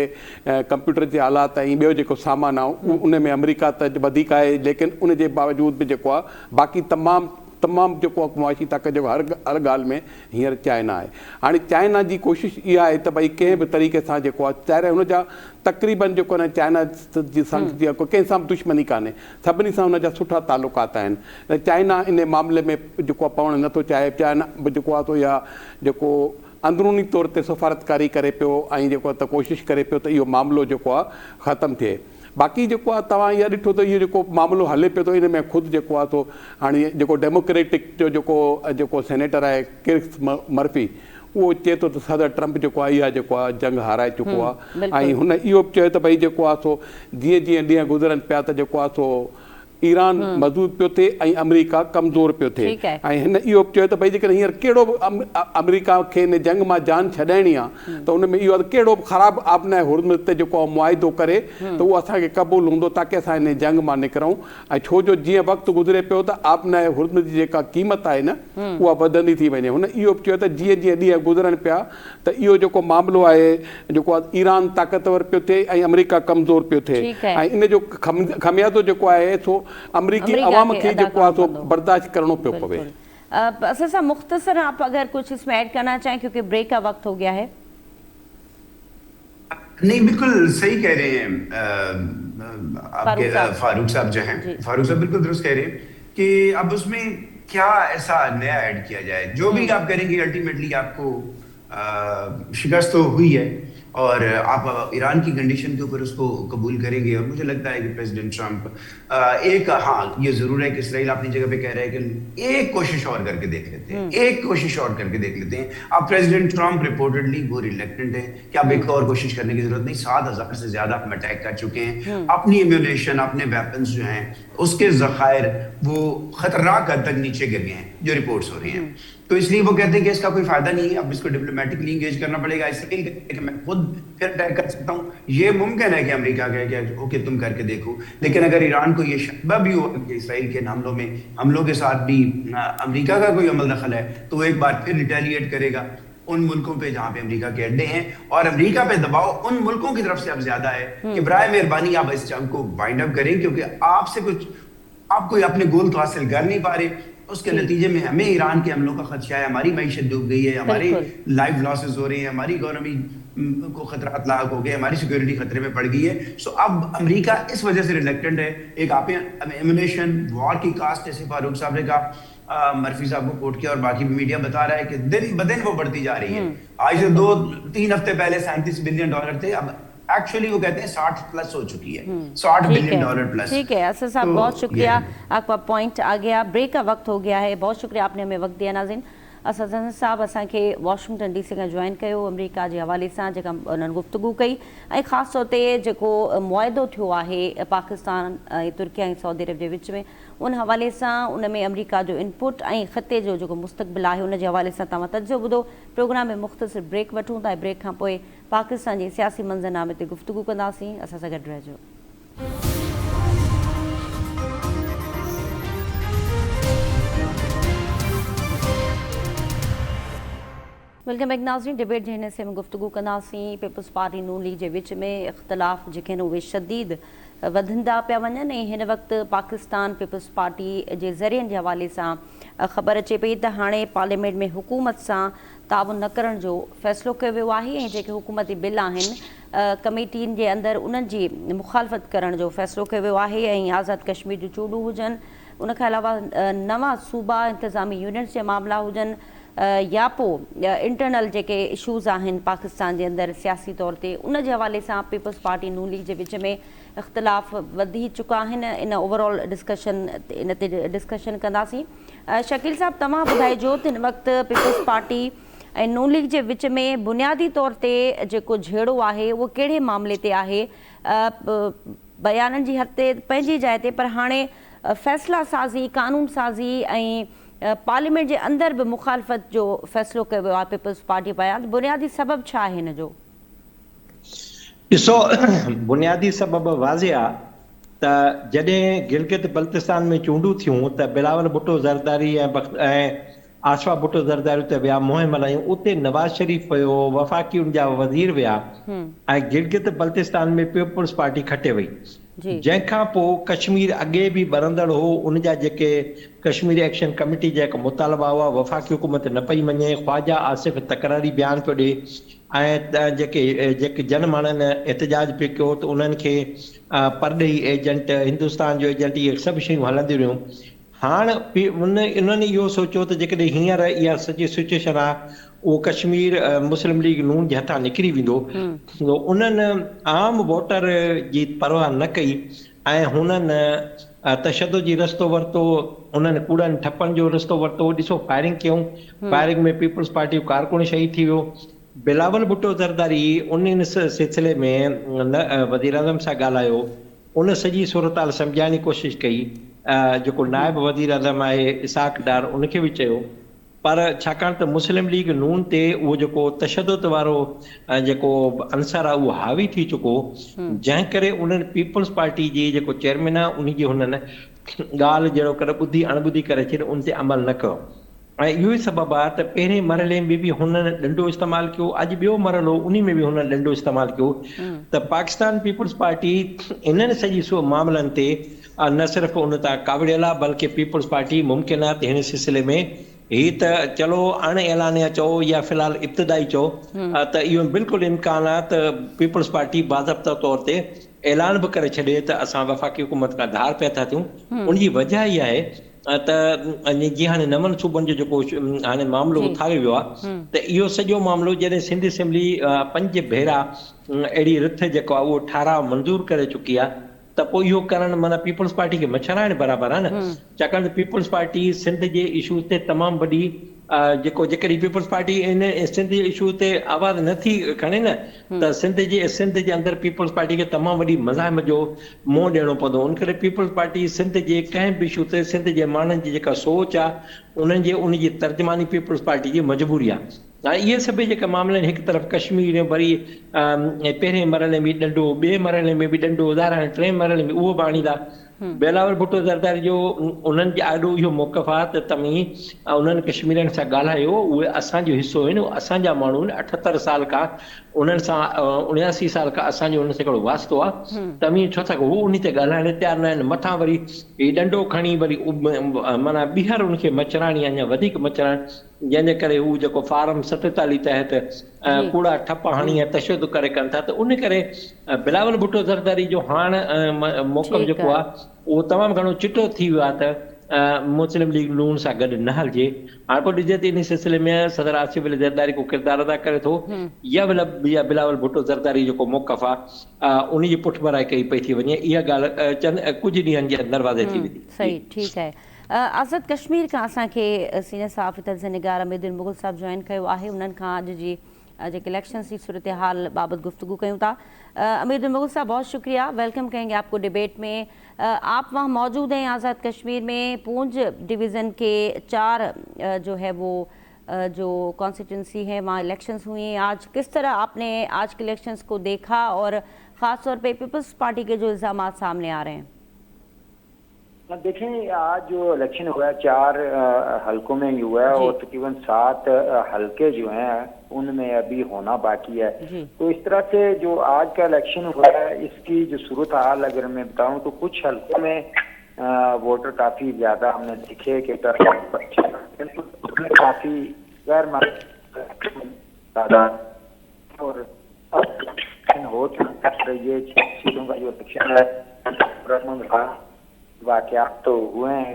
कंप्यूटर जे आलात ऐं ॿियो जेको सामान आहे उन में अमरीका त वधीक आहे, लेकिन उन जे बावजूद बि जेको आहे बाक़ी तमामु जेको आहे मुआशी ताक़त जेको हर ॻाल्हि में हींअर चाइना आहे. हाणे चाइना जी कोशिशि इहा आहे त भई कंहिं बि तरीक़े सां जेको आहे चाहे हुनजा तक़रीबन जेको आहे चाइना जी संघ जी कंहिं सां बि दुश्मनी कान्हे, सभिनी सां हुनजा सुठा तालुकात आहिनि. चाइना इन मामले में जेको आहे पवणु नथो चाहे. चाइना जेको आहे तो इहा जेको अंदरूनी तौर ते सफ़ारतकारी करे पियो ऐं जेको आहे त कोशिशि करे पियो त इहो मामिलो जेको आहे ख़तमु थिए. बाक़ी जेको आहे तव्हां इहा ॾिठो त इहो जेको मामिलो हले पियो थो इन में ख़ुदि जेको आहे तो हाणे जेको डेमोक्रेटिक जो जेको सेनेटर आहे क्रिस मर्फी, उहो चए थो त सदर ट्रम्प जेको आहे इहा जेको आहे जंग हाराए चुको आहे. ऐं हुन इहो बि चयो त भई जेको आहे सो जीअं जीअं ॾींहं गुज़रनि पिया त जेको आहे सो ईरान मज़बूत पियो थिए ऐं अमरीका कमज़ोर पियो थिए. ऐं हिन इहो बि चयो त भई जेकॾहिं हींअर कहिड़ो बि अमरीका खे हिन जंग मां जान छॾाइणी आहे त उन में इहो कहिड़ो बि ख़राबु आबनाए हुर्मुज़ ते जेको आहे मुआइदो करे त उहो असांखे क़बूलु हूंदो ताकी असां हिन जंग मां निकिरूं. ऐं छो जो जीअं वक़्तु गुज़रे पियो त आबनाए हुर्मुज़ जी जेका क़ीमत आहे न उहा वधंदी थी वञे. हुन इहो बि चयो त जीअं जीअं ॾींहं गुज़रनि पिया त इहो जेको मामिलो आहे जेको आहे ईरान ताक़तवर पियो थिए ऐं अमरीका कमज़ोर पियो थिए. ऐं इन जो खमियाज़ो जेको आहे सो अमरीकी अवाम खे जेको आहे तो बर्दाश्त करना पियो पवे. सर मुख्तसर आप अगर कुछ इसमें ऐड करना चाहें क्योंकि ब्रेक का वक्त हो गया है. नहीं, बिल्कुल सही कह रहे हैं आपके फारूक साहब जो हैं. फारूक साहब बिल्कुल दुरुस्त कह रहे हैं कि अब उसमें क्या ऐसा नया ऐड किया जाए. जो भी आप करेंगे अल्टीमेटली आपको शिकस्त तो हुई है और आप ईरान की कंडीशन के ऊपर उसको कबूल करेंगे. और मुझे लगता है कि प्रेसिडेंट ट्रंप एक ये जरूर है कि इसराइल अपनी जगह पे कह रहा है कि एक कोशिश और करके देख लेते हैं, एक कोशिश और करके देख लेते हैं. अब प्रेसिडेंट ट्रंप रिपोर्टेडली वो रिलेक्टेंट है कि अब एक और कोशिश करने की जरूरत नहीं. 7,000 से ज्यादा हम अटैक कर चुके हैं. अपनी इम्यूनेशन, अपने वेपन्स जो हैं उसके जखायर वो खतरनाक हद तक नीचे गिर गए हैं जो रिपोर्ट्स हो रही हैं. तो इसलिए वो कहते हैं कि इसका कोई फायदा नहीं है, अब इसको डिप्लोमेटिकली इंगेज करना पड़ेगा. इसलिए कि मैं खुद फिर अटैक कर सकता हूँ. ये मुमकिन है कि अमेरिका कहे कि ओके तुम करके देखो, लेकिन अगर ईरान को ये शक भी हो कि इसराइल के हमलों के साथ भी अमेरिका का कोई अमल दखल है तो वो एक बार फिर रिटेलिएट करेगा उन मुल्कों पे जहाँ पे अमेरिका के अड्डे हैं. और अमेरिका पे दबाव उन मुल्कों की तरफ से अब ज्यादा है कि बराए मेहरबानी आप इस जंग को वाइंड अप करें, क्योंकि आप कोई अपने गोल तो हासिल कर नहीं पा रहे. उसके नतीजे में हमें ईरान के हमलों का खदशा है, हमारी मईशत डूब गई है, हमारी लाइफ लॉसेस हो रही हैं, हमारी इकोनॉमी को खतरात लाक हो गए, हमारी सिक्योरिटी खतरे में पड़ गई है. सो अब अमेरिका इस वजह से रिलेक्टेंट है. एक आप एमिनेशन वॉर की कास्ट जैसे फारूक साहब ने कहा, मर्फी साहब को कोट किया और बाकी भी मीडिया बता रहा है कि दिन ब दिन वो बढ़ती जा रही है. आज से 2-3 हफ्ते पहले $37 बिलियन थे, अब एक्चुअली वो कहते हैं 60 प्लस हो चुकी है, $60 बिलियन प्लस. ठीक है असद साहब, बहुत शुक्रिया. आपका पॉइंट आ गया. ब्रेक का वक्त हो गया है. बहुत शुक्रिया आपने हमें वक्त दिया. नाज़रीन, असद साहब असांखे वॉशिंगटन DC खां जॉइन कयो अमेरिका जे हवाले सां जेका उन्हनि गुफ़्तगू कई ऐं ख़ासि तौर ते जेको मुआइदो थियो आहे पाकिस्तान ऐं तुर्की ऐं सऊदी अरब जे विच में उन हवाले सां उन में अमेरिका जो इनपुट ऐं ख़िते जो जेको मुस्तक़बिल आहे उन जे हवाले सां तव्हां तजो ॿुधो। प्रोग्राम में मुख़्तसिर ब्रेक वठूं था ऐं ब्रेक खां पोइ पाकिस्तान जे सियासी मंज़रनामे ते गुफ़्तगू कंदासीं। असां सां गॾु रहिजो। वेलकम बैक नाज़रीन। डिबेट जे हिन हिस्से में गुफ़्तगू कंदासीं पीपल्स पार्टी नून लीग जे विच में इख़्तिलाफ़ जेके आहिनि उहे शदीद वधंदा पिया वञनि ऐं हिन वक़्तु पाकिस्तान पीपल्स पार्टी जे ज़रियनि जे हवाले सां ख़बर अचे पई त हाणे पार्लियामेंट में हुकूमत सां ताउन न करण जो फ़ैसिलो कयो वियो आहे ऐं जेके हुकूमती बिल आहिनि कमेटियुनि जे अंदरि उन्हनि जी मुखालफ़त करण जो फ़ैसिलो कयो वियो आहे ऐं आज़ादु कश्मीर जूं चूंडूं हुजनि उनखां अलावा नवां सूबा इंतिज़ामी यूनिट्स जा मामला हुजनि या पोइ इंटरनल जेके इशूज़ आहिनि पाकिस्तान जे अंदरि सियासी तौर ते उन जे हवाले सां पीपल्स पार्टी नून लीग जे विच में इख़्तिलाफ़ वधी चुका आहिनि। इन ओवरऑल डिस्कशन इन ते डिस्कशन कंदासीं। शकील साहब तव्हां ॿुधाइजो त हिन वक़्तु पीपल्स पार्टी ऐं नून लीग जे विच में बुनियादी तौर ते जेको झेड़ो आहे उहो कहिड़े मामले ते आहे? बयाननि जी हद ते पंहिंजी जाइ ते पर हाणे फ़ैसिला साज़ी कानून साज़ी ऐं पार्लियामेंट जे अंदरि बि मुखालफ़त जो फ़ैसिलो कयो वियो आहे पीपल्स पार्टी पारां। बुनियादी सबबु छा आहे हिन जो? ॾिसो बुनियादी सबबु वाज़िह आहे त जॾहिं गिलगित बल्तिस्तान में चूंडूं थियूं त बिलावल भुट्टो ज़रदारी ऐं आशफा भुट्टो ज़रदारी ते विया मुहिम हलायूं। उते नवाज़ शरीफ़ वियो वफ़ाक़ी उनजा वज़ीर विया ऐं गिलगित बल्तिस्तान में पीपल्स पार्टी खटे वई। जंहिंखां पोइ कश्मीर अॻे बि ॿरंदड़ हो उनजा जेके कश्मीर एक्शन कमेटी जेका मुतालबा हुआ वफ़ाक़ी हुकूमत न पई मञे। ख़्वाजा आसिफ़ तकरारी बयान पियो ॾे ऐं जेके जन माण्हुनि एहतजाज पियो कयो त उन्हनि खे परॾेही एजेंट हिंदुस्तान जो एजेंट इहे सभु शयूं हलंदियूं रहियूं। हाणे उन्हनि इहो सोचियो त जेकॾहिं हींअर इहा सॼी सिचुएशन आहे उहो कश्मीर मुस्लिम लीग नून जे हथां निकिरी वेंदो। उन्हनि आम वोटर जी परवाह न कई ऐं हुननि तशदुद जी रस्तो वरितो। उन्हनि कूड़नि ठपनि जो रस्तो वरितो। ॾिसो फायरिंग कयूं फायरिंग में पीपल्स पार्टी जो कारकुन शहीद थी वियो। बिलावल भुट्टो ज़रदारी उन सिलसिले में वज़ीर आज़म सां ॻाल्हायो। उन सॼी सूरत हाल सम्झाइण जी कोशिशि कई। जेको नायब वज़ीर आज़म आहे इसाक डार उनखे बि चयो पर छाकाणि त मुस्लिम लीग नून ते उहो जेको तशदुद वारो जेको अंसर आहे उहो हावी थी चुको जंहिं करे उन्हनि पीपल्स पार्टी जी जेको चेयरमैन आहे उनजी हुननि ॻाल्हि जहिड़ो करे ॿुधी अणॿुधी करे छॾे उन ते अमल न कयो। ऐं इहो ई सबबु आहे त पहिरें मरहले में बि हुननि ॾंडो इस्तेमालु कयो। अॼु ॿियो मरहलो उन में बि हुननि ॾंडो इस्तेमालु कयो त पाकिस्तान पीपल्स पार्टी इन्हनि सॼी मामलनि ते न सिर्फ़ु उन तां कावड़ियल आहे बल्कि पीपल्स पार्टी मुमकिन आहे त हिन सिलसिले में ही त चलो अण ऐलानिया चओ या फ़िलहाल इब्तिदाई चओ त इहो बिल्कुलु इम्कान आहे त पीपल्स पार्टी बाज़ाब्ता तौर ते ऐलान बि करे छॾे त असां वफ़ाक़ी हुकूमत खां धार पिया था थियूं। उनजी वजह इहा आहे त जीअं हाणे नवनि सूबनि जो जेको हाणे मामिलो उथारियो वियो आहे त इहो सॼो मामिलो जॾहिं सिंध असेंबली 5 भेरा अहिड़ी रिथ जेको आहे उहो ठाराव मंज़ूर करे चुकी आहे त पोइ इहो करणु माना पीपल्स पार्टी खे मछराइण बराबरि आहे न। छाकाणि त पीपल्स पार्टी सिंध जे इशू ते तमामु वॾी जेकॾहिं पीपल्स पार्टी इन सिंध जे इशू ते आवाज़ नथी खणे न त सिंध जे अंदरि पीपल्स पार्टी खे तमामु वॾी मज़ाहिम जो मुंहुं ॾियणो पवंदो। उन करे पीपल्स पार्टी सिंध जे कंहिं बि इशू ते सिंध जे माण्हुनि जी जेका सोच आहे उनजी तर्जमानी पीपल्स पार्टी जी मजबूरी आहे। इहे सभई जेका मामला आहिनि हिकु तरफ़ कश्मीर वरी पहिरें मरहले में ॾंडो ॿिए मरहले में बि ॾंडो उदाहरण 3 मरहले में उहो बि आणींदा। बिलावल भुट्टो ज़रदारी जो उन्हनि जो ॾाढो इहो मौक़िफ़ आहे त तव्हीं उन्हनि कश्मीरियुनि सां ॻाल्हायो उहे असांजो हिसो आहिनि असांजा माण्हू आहिनि 78 साल खां उन्हनि सां 79 साल खां असांजो उन सां हिकिड़ो वास्तो आहे तव्हीं छो था हू उन ते ॻाल्हाइण तयारु न आहिनि। मथां वरी ही ॾंडो खणी वरी माना ॿीहर उनखे मचराइणी अञा वधीक मचराइण जंहिंजे करे हू जेको फार्म 47 तहत कूड़ा ठप हणी ऐं तशदुद करे कनि था त उन करे बिलावल भुट्टो ज़रदारी जो हाणे मौक़िफ़ जेको आहे उहो तमामु घणो चिटो थी वियो आहे त मुस्लिम लीग नून सां गॾु न हलिजे। हाणे पोइ ॾिजे त इन सिलसिले में सदर आसिफ अली ज़रदारी को किरदारु अदा करे थो या बिलावल भुट्टो ज़रदारी जेको मौक़िफ़ आहे उनजी पुठभराई कई पई थी वञे। इहा ॻाल्हि कुझु ॾींहंनि जे अंदरि वाज़े थी वेंदी। सही, ठीकु आहे। आज़ाद कश्मीर खां असांखे सीनियर सहाफ़ी तर्ज़निगार अमीरुद्दीन मुग़ल साहब जॉइन कयो आहे। उन्हनि खां अॼु जी जेके इलेक्शंस जी सूरत हाल बाबत गुफ्तगू कयूं था। अमीरुद्दीन मुग़ल साहब, बहुत शुक्रिया, वेलकम कहेंगे आपको डिबेट में। आप वहाँ मौजूद हैं आज़ाद कश्मीर में। पूंछ डिवीज़न के 4 जो है वो जो कॉन्स्टिट्यूंसी है वहाँ इलेक्शंस हुई हैं आज। किस तरह आपने आज के इलेक्शंस को देखा और ख़ास तौर पे पीपल्स पार्टी के जो इल्ज़ामात सामने आ रहे हैं? देखें, आज जो इलेक्शन हुआ है 4 हलकों में ही हुआ है और तकरीबन 7 हलके जो हैं उनमें अभी होना बाकी है। तो इस तरह से जो आज का इलेक्शन हुआ है इसकी जो सूरत हाल अगर मैं बताऊं तो कुछ हलकों में वोटर काफी ज्यादा हमने दिखे कि काफी गैर और हो ये सीटों का जो इलेक्शन है वाकयात तो हुए हैं,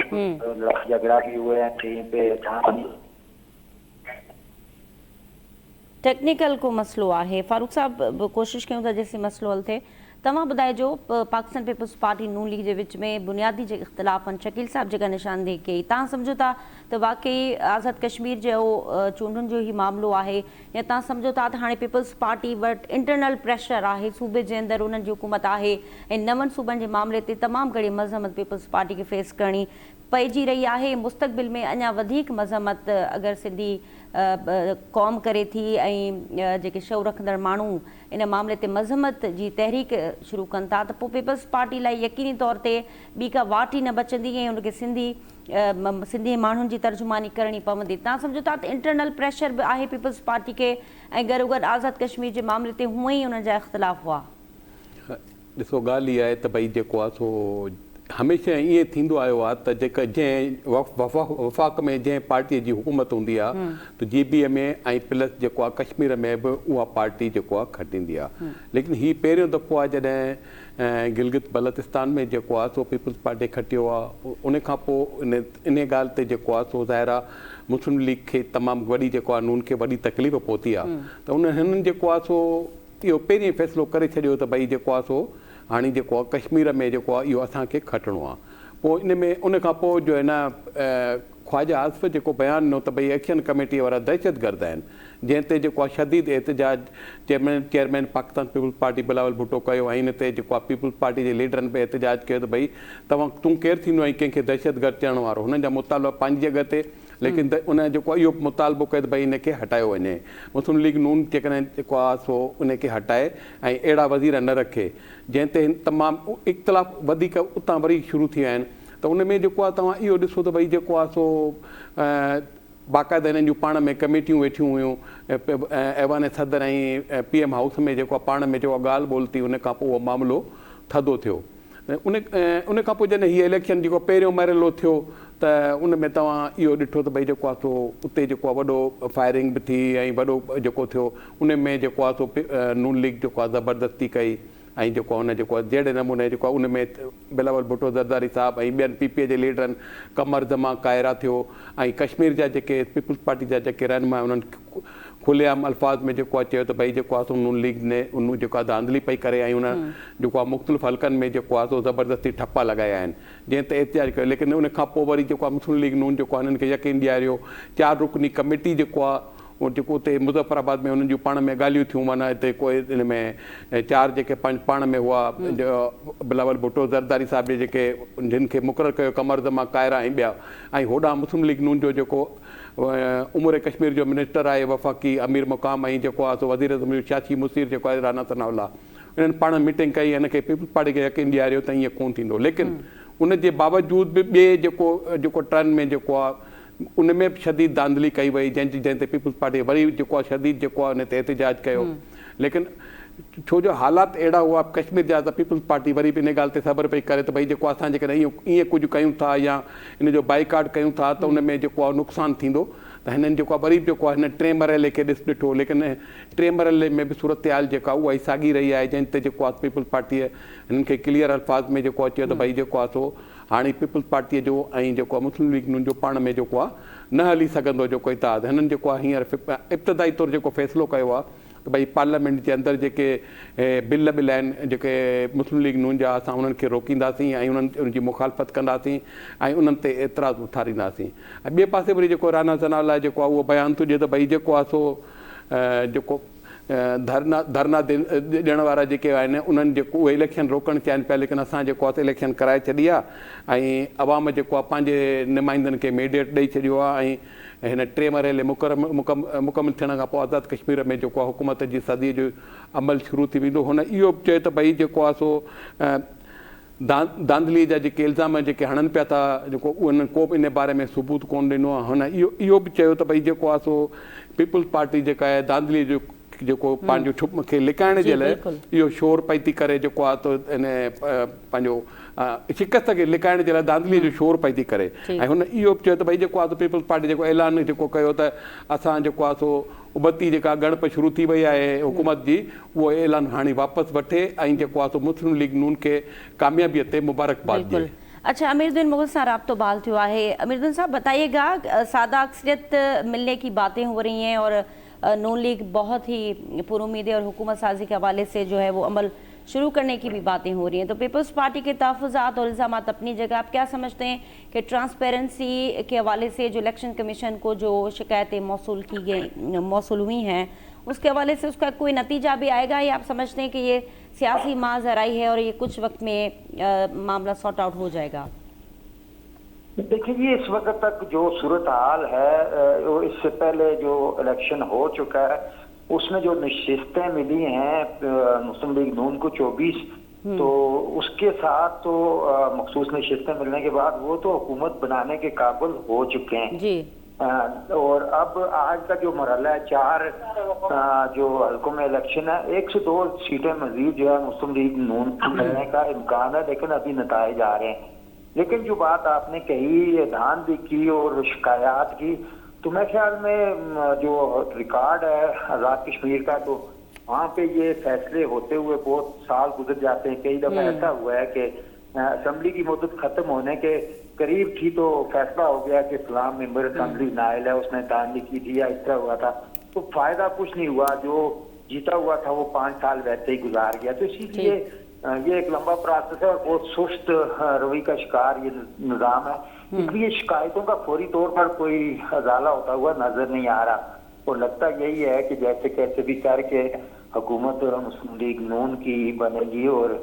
झगड़ा भी हुए हैं कहीं पे। टेक्निकल को मसलो आहे। फारूक साहब, कोशिश कयूं था जेसी मसलो हल थिए। तव्हां ॿुधाइजो, पाकिस्तान पीपल्स पार्टी नून लीग जे विच में बुनियादी जे इख़्तिलाफ़ आहिनि, शकील साहब जेका निशानदेही कई, तव्हां सम्झो था त वाकई आज़ाद कश्मीर जो चूंडुनि जो ई मामिलो आहे, या तव्हां सम्झो था त हाणे पीपल्स पार्टी वटि इंटरनल प्रेशर आहे, सूबे जे अंदरि उन्हनि जी हुकूमत आहे ऐं नवनि सूबनि जे मामले ते तमामु घणी मज़म्मत पीपल्स पार्टी खे फेस करणी पइजी रही आहे। मुस्तक़बिल में अञा वधीक मज़म्मत अगरि सिंधी क़ौम करे थी ऐं जेके शौक़ रखंदड़ माण्हू इन मामले ते मज़म्मत जी तहरीक शुरू कनि था त पोइ पीपल्स पार्टी लाइ यकीनी तौर ते ॿी का वाट ई न बचंदी ऐं उनखे सिंधी माण्हुनि जी तर्जुमानी करणी पवंदी। तव्हां सम्झो था त इंटरनल प्रेशर बि आहे पीपल्स पार्टी खे ऐं गॾोगॾु आज़ाद कश्मीर जे मामले ते हूअं ई उन्हनि जा इख़्तिलाफ़ हुआ? ॾिसो, ॻाल्हि इहा आहे त भई जेको आहे सो हमेशह ईअं थींदो आयो आहे त जेका जंहिं वफ़ाक़ में जंहिं पार्टीअ जी हुकूमत हूंदी आहे त GB में ऐं प्लस जेको आहे कश्मीर में बि उहा पार्टी जेको आहे खटींदी आहे। लेकिन हीउ पहिरियों दफ़ो आहे जॾहिं गिलगित बल्तिस्तान में जेको आहे सो पीपल्स पार्टी खटियो आहे। उन खां पोइ इन ॻाल्हि ते जेको आहे सो ज़ाहिर आहे मुस्लिम लीग खे तमामु वॾी जेको आहे नून खे वॾी तकलीफ़ पहुती आहे। त हिननि जेको आहे सो इहो पहिरीं फ़ैसिलो करे छॾियो त भई जेको आहे सो हाणे जेको आहे कश्मीर में जेको आहे इहो असांखे खटिणो आहे। पोइ इन में उन खां पोइ जो आहे न ख्वाजा आसिफ़ जेको बयानु ॾिनो त भई एक्शन कमेटीअ वारा दहशतगर्द आहिनि, जंहिं ते जेको आहे शदीद एहतजाज chairman Pakistan Peoples Party Bilawal Bhutto कयो ऐं इन ते जेको आहे पीपल्स पार्टी जे लीडरनि बि एहतजाज कयो त भई तूं केरु थींदो ऐं कंहिंखे दहशतगर्द चवण वारो। हुननि जा मुतालबा पंहिंजी जॻह ते, लेकिन उन जेको इहो मुतालबो कयो त भई इनखे हटायो वञे। मुस्लिम लीग नून जेकॾहिं जेको आहे सो उनखे हटाए ऐं अहिड़ा वज़ीर न रखे जंहिं ते तमामु इख़्तिलाफ़ वधीक उतां वरी शुरू थी विया आहिनि। त उन में जेको आहे तव्हां इहो ॾिसो त भई जेको आहे सो बाक़ाइदा हिननि जूं पाण में कमेटियूं वेठियूं हुयूं, ऐवान सदर ऐं PM हाउस में जेको आहे पाण में जेको आहे ॻाल्हि ॿोल थी, उन खां पोइ उहो मामिलो थधो थियो। उन खां पोइ जॾहिं हीअ इलेक्शन जेको पहिरियों मरहलो थियो त उन में तव्हां इहो ॾिठो त भई जेको आहे सो उते जेको आहे वॾो फायरिंग बि थी ऐं वॾो जेको थियो। उन में जेको आहे सो नून लीग जेको आहे ज़बरदस्ती कई ऐं जेको आहे हुन जेको आहे जहिड़े नमूने जेको आहे उन में बिलावल भुट्टो ज़रदारी साहब ऐं ॿियनि PPA जे लीडरनि कमर जमा कायरा थियो ऐं कश्मीर जा जेके पीपल्स पार्टी जा जेके रहनुमा उन्हनि खुलेआम अल्फाज़ में जेको आहे चयो त भई जेको आहे सो नून लीग ने उन जेको आहे धांधली पई करे ऐं उन जेको आहे मुख़्तलिफ़ हल्कनि में जेको आहे सो ज़बरदस्ती ठप्पा लॻाया आहिनि जंहिं ते एहतिजाज कयो। लेकिन उन खां पोइ वरी जेको आहे मुस्लिम लीग नून जेको आहे हिननि खे यकीन ॾियारियो। 4 रुकनी कमेटी जेको आहे उहो जेको उते मुज़फ़राबाद में उन्हनि जूं पाण में ॻाल्हियूं थियूं, माना हिते कोई इन में 4 जेके पाण में हुआ बिलावल भुट्टो ज़रदारी साहिब जे जेके जिन खे मुक़ररु कयो कमर जमा कायरा ऐं ॿिया, ऐं होॾां मुस्लिम लीग नून जो जेको उमूर कश्मीर जो मिनिस्टर आहे वफ़ाक़ी अमीर मुक़ाम ऐं जेको आहे सो वज़ीर अज़म शाशी मुसीर जेको आहे राना सनाउल्ला, इन्हनि पाण मीटिंग कई, हिनखे पीपल्स पार्टी खे यकीन ॾियारियो त ईअं कोन्ह थींदो। लेकिन उन जे बावजूदि बि ॿिए जेको टर्न में जेको आहे उन में बि शदीद धांधली कई वई जंहिं ते पीपल्स पार्टी वरी जेको आहे शदीद जेको आहे उन ते एहतजाज कयो। लेकिन छो जो हालात अहिड़ा हुआ कश्मीर जा त पीपल्स पार्टी वरी बि इन ॻाल्हि ते ख़बर पई करे त भई जेको असां जेकॾहिं ईअं कुझु कयूं था या इन जो बाइकाट कयूं था त उन में जेको आहे नुक़सानु थींदो। त हिननि जेको आहे वरी जेको आहे हिन 3 मरहले खे ॾिठो। लेकिन 3 मरहले में बि सूरत हाल जेका उहा ई साॻी रही आहे जंहिं ते जेको आहे पीपल्स पार्टीअ हिननि खे क्लियर अल्फाज़ में जेको आहे चयो त भई जेको आहे सो हाणे पीपल्स पार्टीअ जो ऐं जेको आहे मुस्लिम लीग जो पाण में जेको आहे न हली सघंदो जेको इतिहाद। हिननि जेको आहे हींअर इब्तिदाई तौरु जेको फ़ैसिलो कयो आहे त भई पार्लियामेंट जे अंदरि जेके बिल आहिनि जेके मुस्लिम लीग नून जा असां उन्हनि खे रोकींदासीं ऐं उनजी मुखालफ़त कंदासीं ऐं उन्हनि ते एतिराज़ उथारींदासीं। ऐं ॿिए पासे वरी जेको राना सनाउल्लाह जेको आहे उहो बयानु थो ॾिए त भई जेको आहे सो जेको धरना ॾियण वारा जेके आहिनि उन्हनि जेको उहे इलेक्शन रोकणु चाहिनि पिया, लेकिन असां जेको आहे इलेक्शन कराए छॾी आहे ऐं अवाम जेको आहे पंहिंजे नुमाइंदनि खे मैंडेट ॾेई छॾियो आहे ऐं हिन 3 मरहले मुकमल थियण खां पोइ आज़ादु कश्मीर में जेको आहे हुकूमत जी सदी जो अमल शुरू थी वेंदो। हुन इहो बि चयो त भई जेको आहे सो धांधलीअ जा जेके इल्ज़ाम जेके हणनि पिया था जेको उन्हनि को बि इन बारे में सबूत कोन ॾिनो आहे। हुन इहो बि चयो त भई जेको आहे सो पीपल्स पार्टी जेका आहे धांधलीअ जो जेको पंहिंजो छुप खे लिकाइण जे लाइ इहो शोर पई थी करे जेको आहे त इन पंहिंजो शिकस्त खे लिकाइण जे लाइ धांधलीअ जो शोर पई थी करे। ऐं हुन इहो बि चयो त भई जेको आहे त पीपल्स पार्टी जेको ऐलान जेको कयो त असां जेको आहे सो उबती जेका ॻणप शुरू थी वई आहे हुकूमत जी उहो ऐलान हाणे वापसि वठे ऐं जेको आहे सो मुस्लिम लीग नून खे कामयाबीअ ते मुबारकबाद ॾिए। अच्छा, अमीरुद्दीन मुग़ल से राब्तो बहाल थियो है। अमीरुद्दीन साहब बताइएगा, सादा अक्सरियत मिलने की बातें हो रही हैं और नून लीग बहुत ही पुरुमीद और हुकूमत साजी के हवाले से जो है वो अमल शुरू करने की भी बातें हो रही हैं, तो पीपल्स पार्टी के तहफ़्फ़ुज़ात और इल्ज़ामात अपनी जगह, आप क्या समझते हैं कि ट्रांसपेरेंसी के हवाले से जो इलेक्शन कमीशन को जो शिकायतें मौसूल हुई हैं उसके हवाले से उसका कोई नतीजा भी आएगा, या आप समझते हैं कि ये सियासी माजराई है और ये कुछ वक्त में मामला सॉर्ट आउट हो जाएगा? देखिए, इस वक्त तक जो सूरत हाल है, इससे पहले जो इलेक्शन हो चुका है उसमें जो नशिस्तें मिली हैं मुस्लिम लीग नून को 24, तो उसके साथ तो मखसूस नशिस्तें मिलने के बाद वो तो हुकूमत बनाने के काबिल हो चुके हैं जी। और अब आज का जो मरहला है 4 जो हल्कों में इलेक्शन है, 1 से 2 सीटें मजीद जो है मुस्लिम लीग नून को मिलने का इम्कान है, लेकिन अभी नताइज आ रहे हैं। लेकिन जो बात आपने कही धांधली की और शिकायत की, तो मैं ख्याल में जो रिकॉर्ड है आज़ाद कश्मीर का, तो वहाँ पे ये फैसले होते हुए बहुत साल गुजर जाते हैं। कई दफ़ा ऐसा हुआ है कि असम्बली की मुद्दत खत्म होने के करीब थी तो फैसला हो गया कि फलां मेंबर असम्बली नाइल है, उसने धांधली की थी या इस तरह हुआ था, तो फायदा कुछ नहीं हुआ, जो जीता हुआ था वो 5 साल वैसे ही गुजार गया। तो इसीलिए ये एक लंबा प्रोसेस है और बहुत सुस्त रवि का शिकार ये निज़ाम है, इसलिए शिकायतों का फौरी तौर पर कोई अजाला होता हुआ नजर नहीं आ रहा। और लगता यही है कि जैसे कैसे भी करके हुकूमत मुस्लिम लीग नून की बनेगी और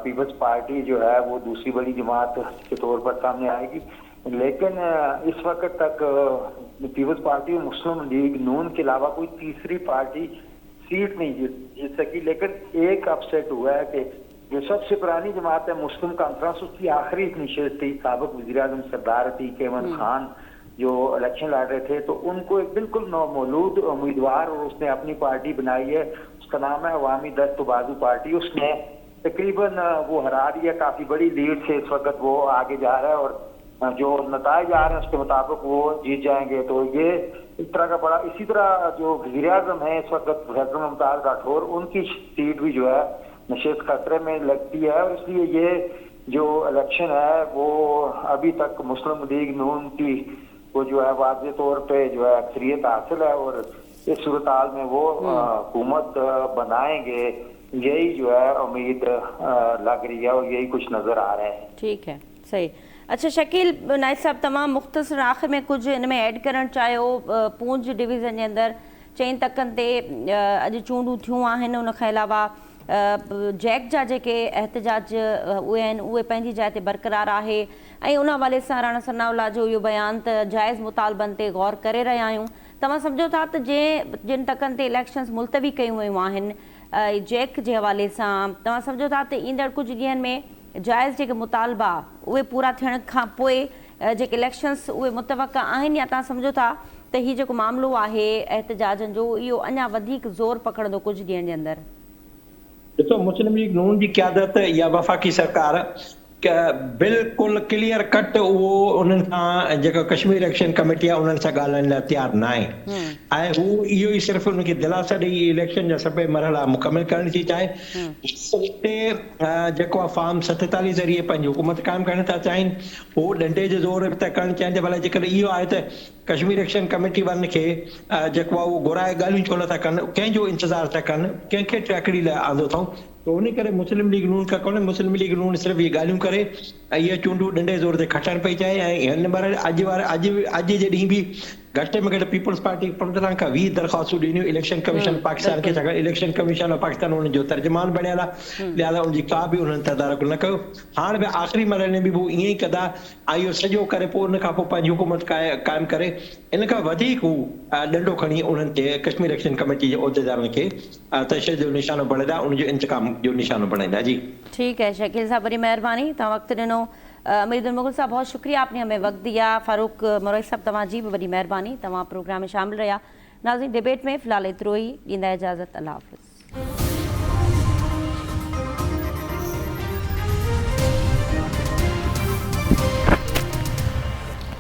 पीपल्स पार्टी जो है वो दूसरी बड़ी जमात के तौर पर सामने आएगी। लेकिन इस वक्त तक पीपल्स पार्टी और मुस्लिम लीग नून के अलावा कोई तीसरी पार्टी सीट नहीं जीत सकी। लेकिन एक अपसेट हुआ है कि जो सबसे पुरानी जमात है मुस्लिम कॉन्फ्रेंस, उसकी आखिरी नशिस्त थी, साबिक वज़ीर-ए-आज़म सरदार अतीक अहमद खान जो इलेक्शन लड़ रहे थे, तो उनको एक बिल्कुल नौमौलूद उम्मीदवार और उसने अपनी पार्टी बनाई है, उसका नाम है अवामी दस्त बाजू पार्टी। उसने तकरीबन वो हरा रही है, काफी बड़ी लीड से इस वक्त वो आगे जा रहा है और जो नताइज आ रहे हैं उसके मुताबिक वो जीत जाएंगे। तो ये इस तरह का बड़ा, इसी तरह जो वज़ीर-ए-आज़म है इस वक्त प्रोफेसर मुमताज राठौर, उनकी सीट भी जो है नशिस्त खतरे में लगती है। और इसलिए ये जो इलेक्शन है वो अभी तक मुस्लिम लीग नून की वो जो है वाज़ेह तौर पे जो है अक्सरियत हासिल है और इस सूरत हाल में वो हुकूमत बनाएंगे, यही जो है उम्मीद लग रही है और यही कुछ नजर आ रहा है। ठीक है, सही। अच्छा शकील नाइद साहब, तमाम मुख्तसर आख़िर में कुछ इनमें ऐड करण चाहियो। पूंछ डिवीज़न जे अंदरि 4 तकनि ते अॼु चूंडूं थियूं आहिनि, उन खां अलावा जैक जा जेके एहतजाज उहे आहिनि उहे पंहिंजी जाइ ते बरक़रार आहे ऐं उन हवाले सां राणा सनाउल्लाह जो इहो बयानु त जाइज़ मुतालबनि ते गौर करे रहिया आहियूं। तव्हां सम्झो था त जिन तकनि ते इलेक्शन्स मुलतवी कयूं वयूं आहिनि जैक जे हवाले सां, तव्हां सम्झो था त ईंदड़ कुझु ॾींहंनि में जाइज़ जेके मुतालबा उहे पूरा थियण खां पोइ जेके इलेक्शन्स उहे मुतवक़ा आहिनि, या तव्हां सम्झो था त हीउ जेको मामिलो आहे एहतजाजनि जो इहो अञा वधीक ज़ोर पकड़ंदो कुझु ॾींहंनि जे अंदरि? ॾिसो, मुस्लिम लीग नून जी क़यादत या वफ़ाक़ी सरकार बिल्कुलु क्लियर कट उहो उन्हनि खां जेका कश्मीर इलेक्शन कमेटी आहे उन्हनि सां ॻाल्हाइण लाइ तयारु न आहे ऐं हू इहो ई सिर्फ़ु उनखे दिलासा ॾेई इलेक्शन जा सभई मरहला मुकमिल करण थी चाहे। उते जेको आहे फॉर्म 47 ज़रिए पंहिंजी हुकूमत क़ाइमु करण था चाहिनि, हू डंडे जो ज़ोर था करणु चाहिनि त भला जेकॾहिं इहो आहे त कश्मीर इलेक्शन कमेटी वारनि खे जेको आहे उहो घुराए ॻाल्हियूं छो नथा कनि, कंहिंजो इंतज़ारु था कनि, कंहिंखे ट्रैकड़ी लाइ आंदो अथऊं। तो उन करे मुस्लिम लीग नून खां कोन्हे, मुस्लिम लीग नून सिर्फ़ु इहे ॻाल्हियूं करे ऐं इहे चूंडूं डंडे ज़ोर ते खटणु पई चाहे। ऐं हिन बार अॼु जे ॾींहुं बि घटि में घटि पीपल्स पार्टी 15 खां 20 दरख़्वास्तूं ॾिनियूं इलेक्शन कमीशन पाकिस्तान खे, छाकाणि इलेक्शन कमीशन ऑफ पाकिस्तान उन्हनि जो तर्जुमान बणियल आहे, लिहाज़ा उनजी का बि उन्हनि तदारक न कयो। हाणे बि आख़िरी मरहले में बि हू ईअं ई कंदा ऐं इहो सॼो करे पोइ उन खां पोइ पंहिंजी हुकूमत क़ाइमु करे। इन खां वधीक हू डंडो खणी उन्हनि ते कश्मीर इलेक्शन कमेटी जे उहिदेदारनि खे तशदुद जो निशानो बणाईंदा, उनजो इंतकाम जो निशानो बणाईंदा। जी ठीक है शकील साहब, बड़ी मेहरबानी, तव्हां वक्त ॾिनो। अमीरुद्दीन मुग़ल साहब बहुत शुक्रिया, आपने हमें वक्त दिया। फारूक मोरई साहब तव्हांजी भी बड़ी मेहरबानी, तव्हां प्रोग्राम में शामिल रहा। नाज़रीन डिबेट में फ़िलहाल एतिरो ई, ॾींदा इजाज़त, अल्लाह हाफ़िज़।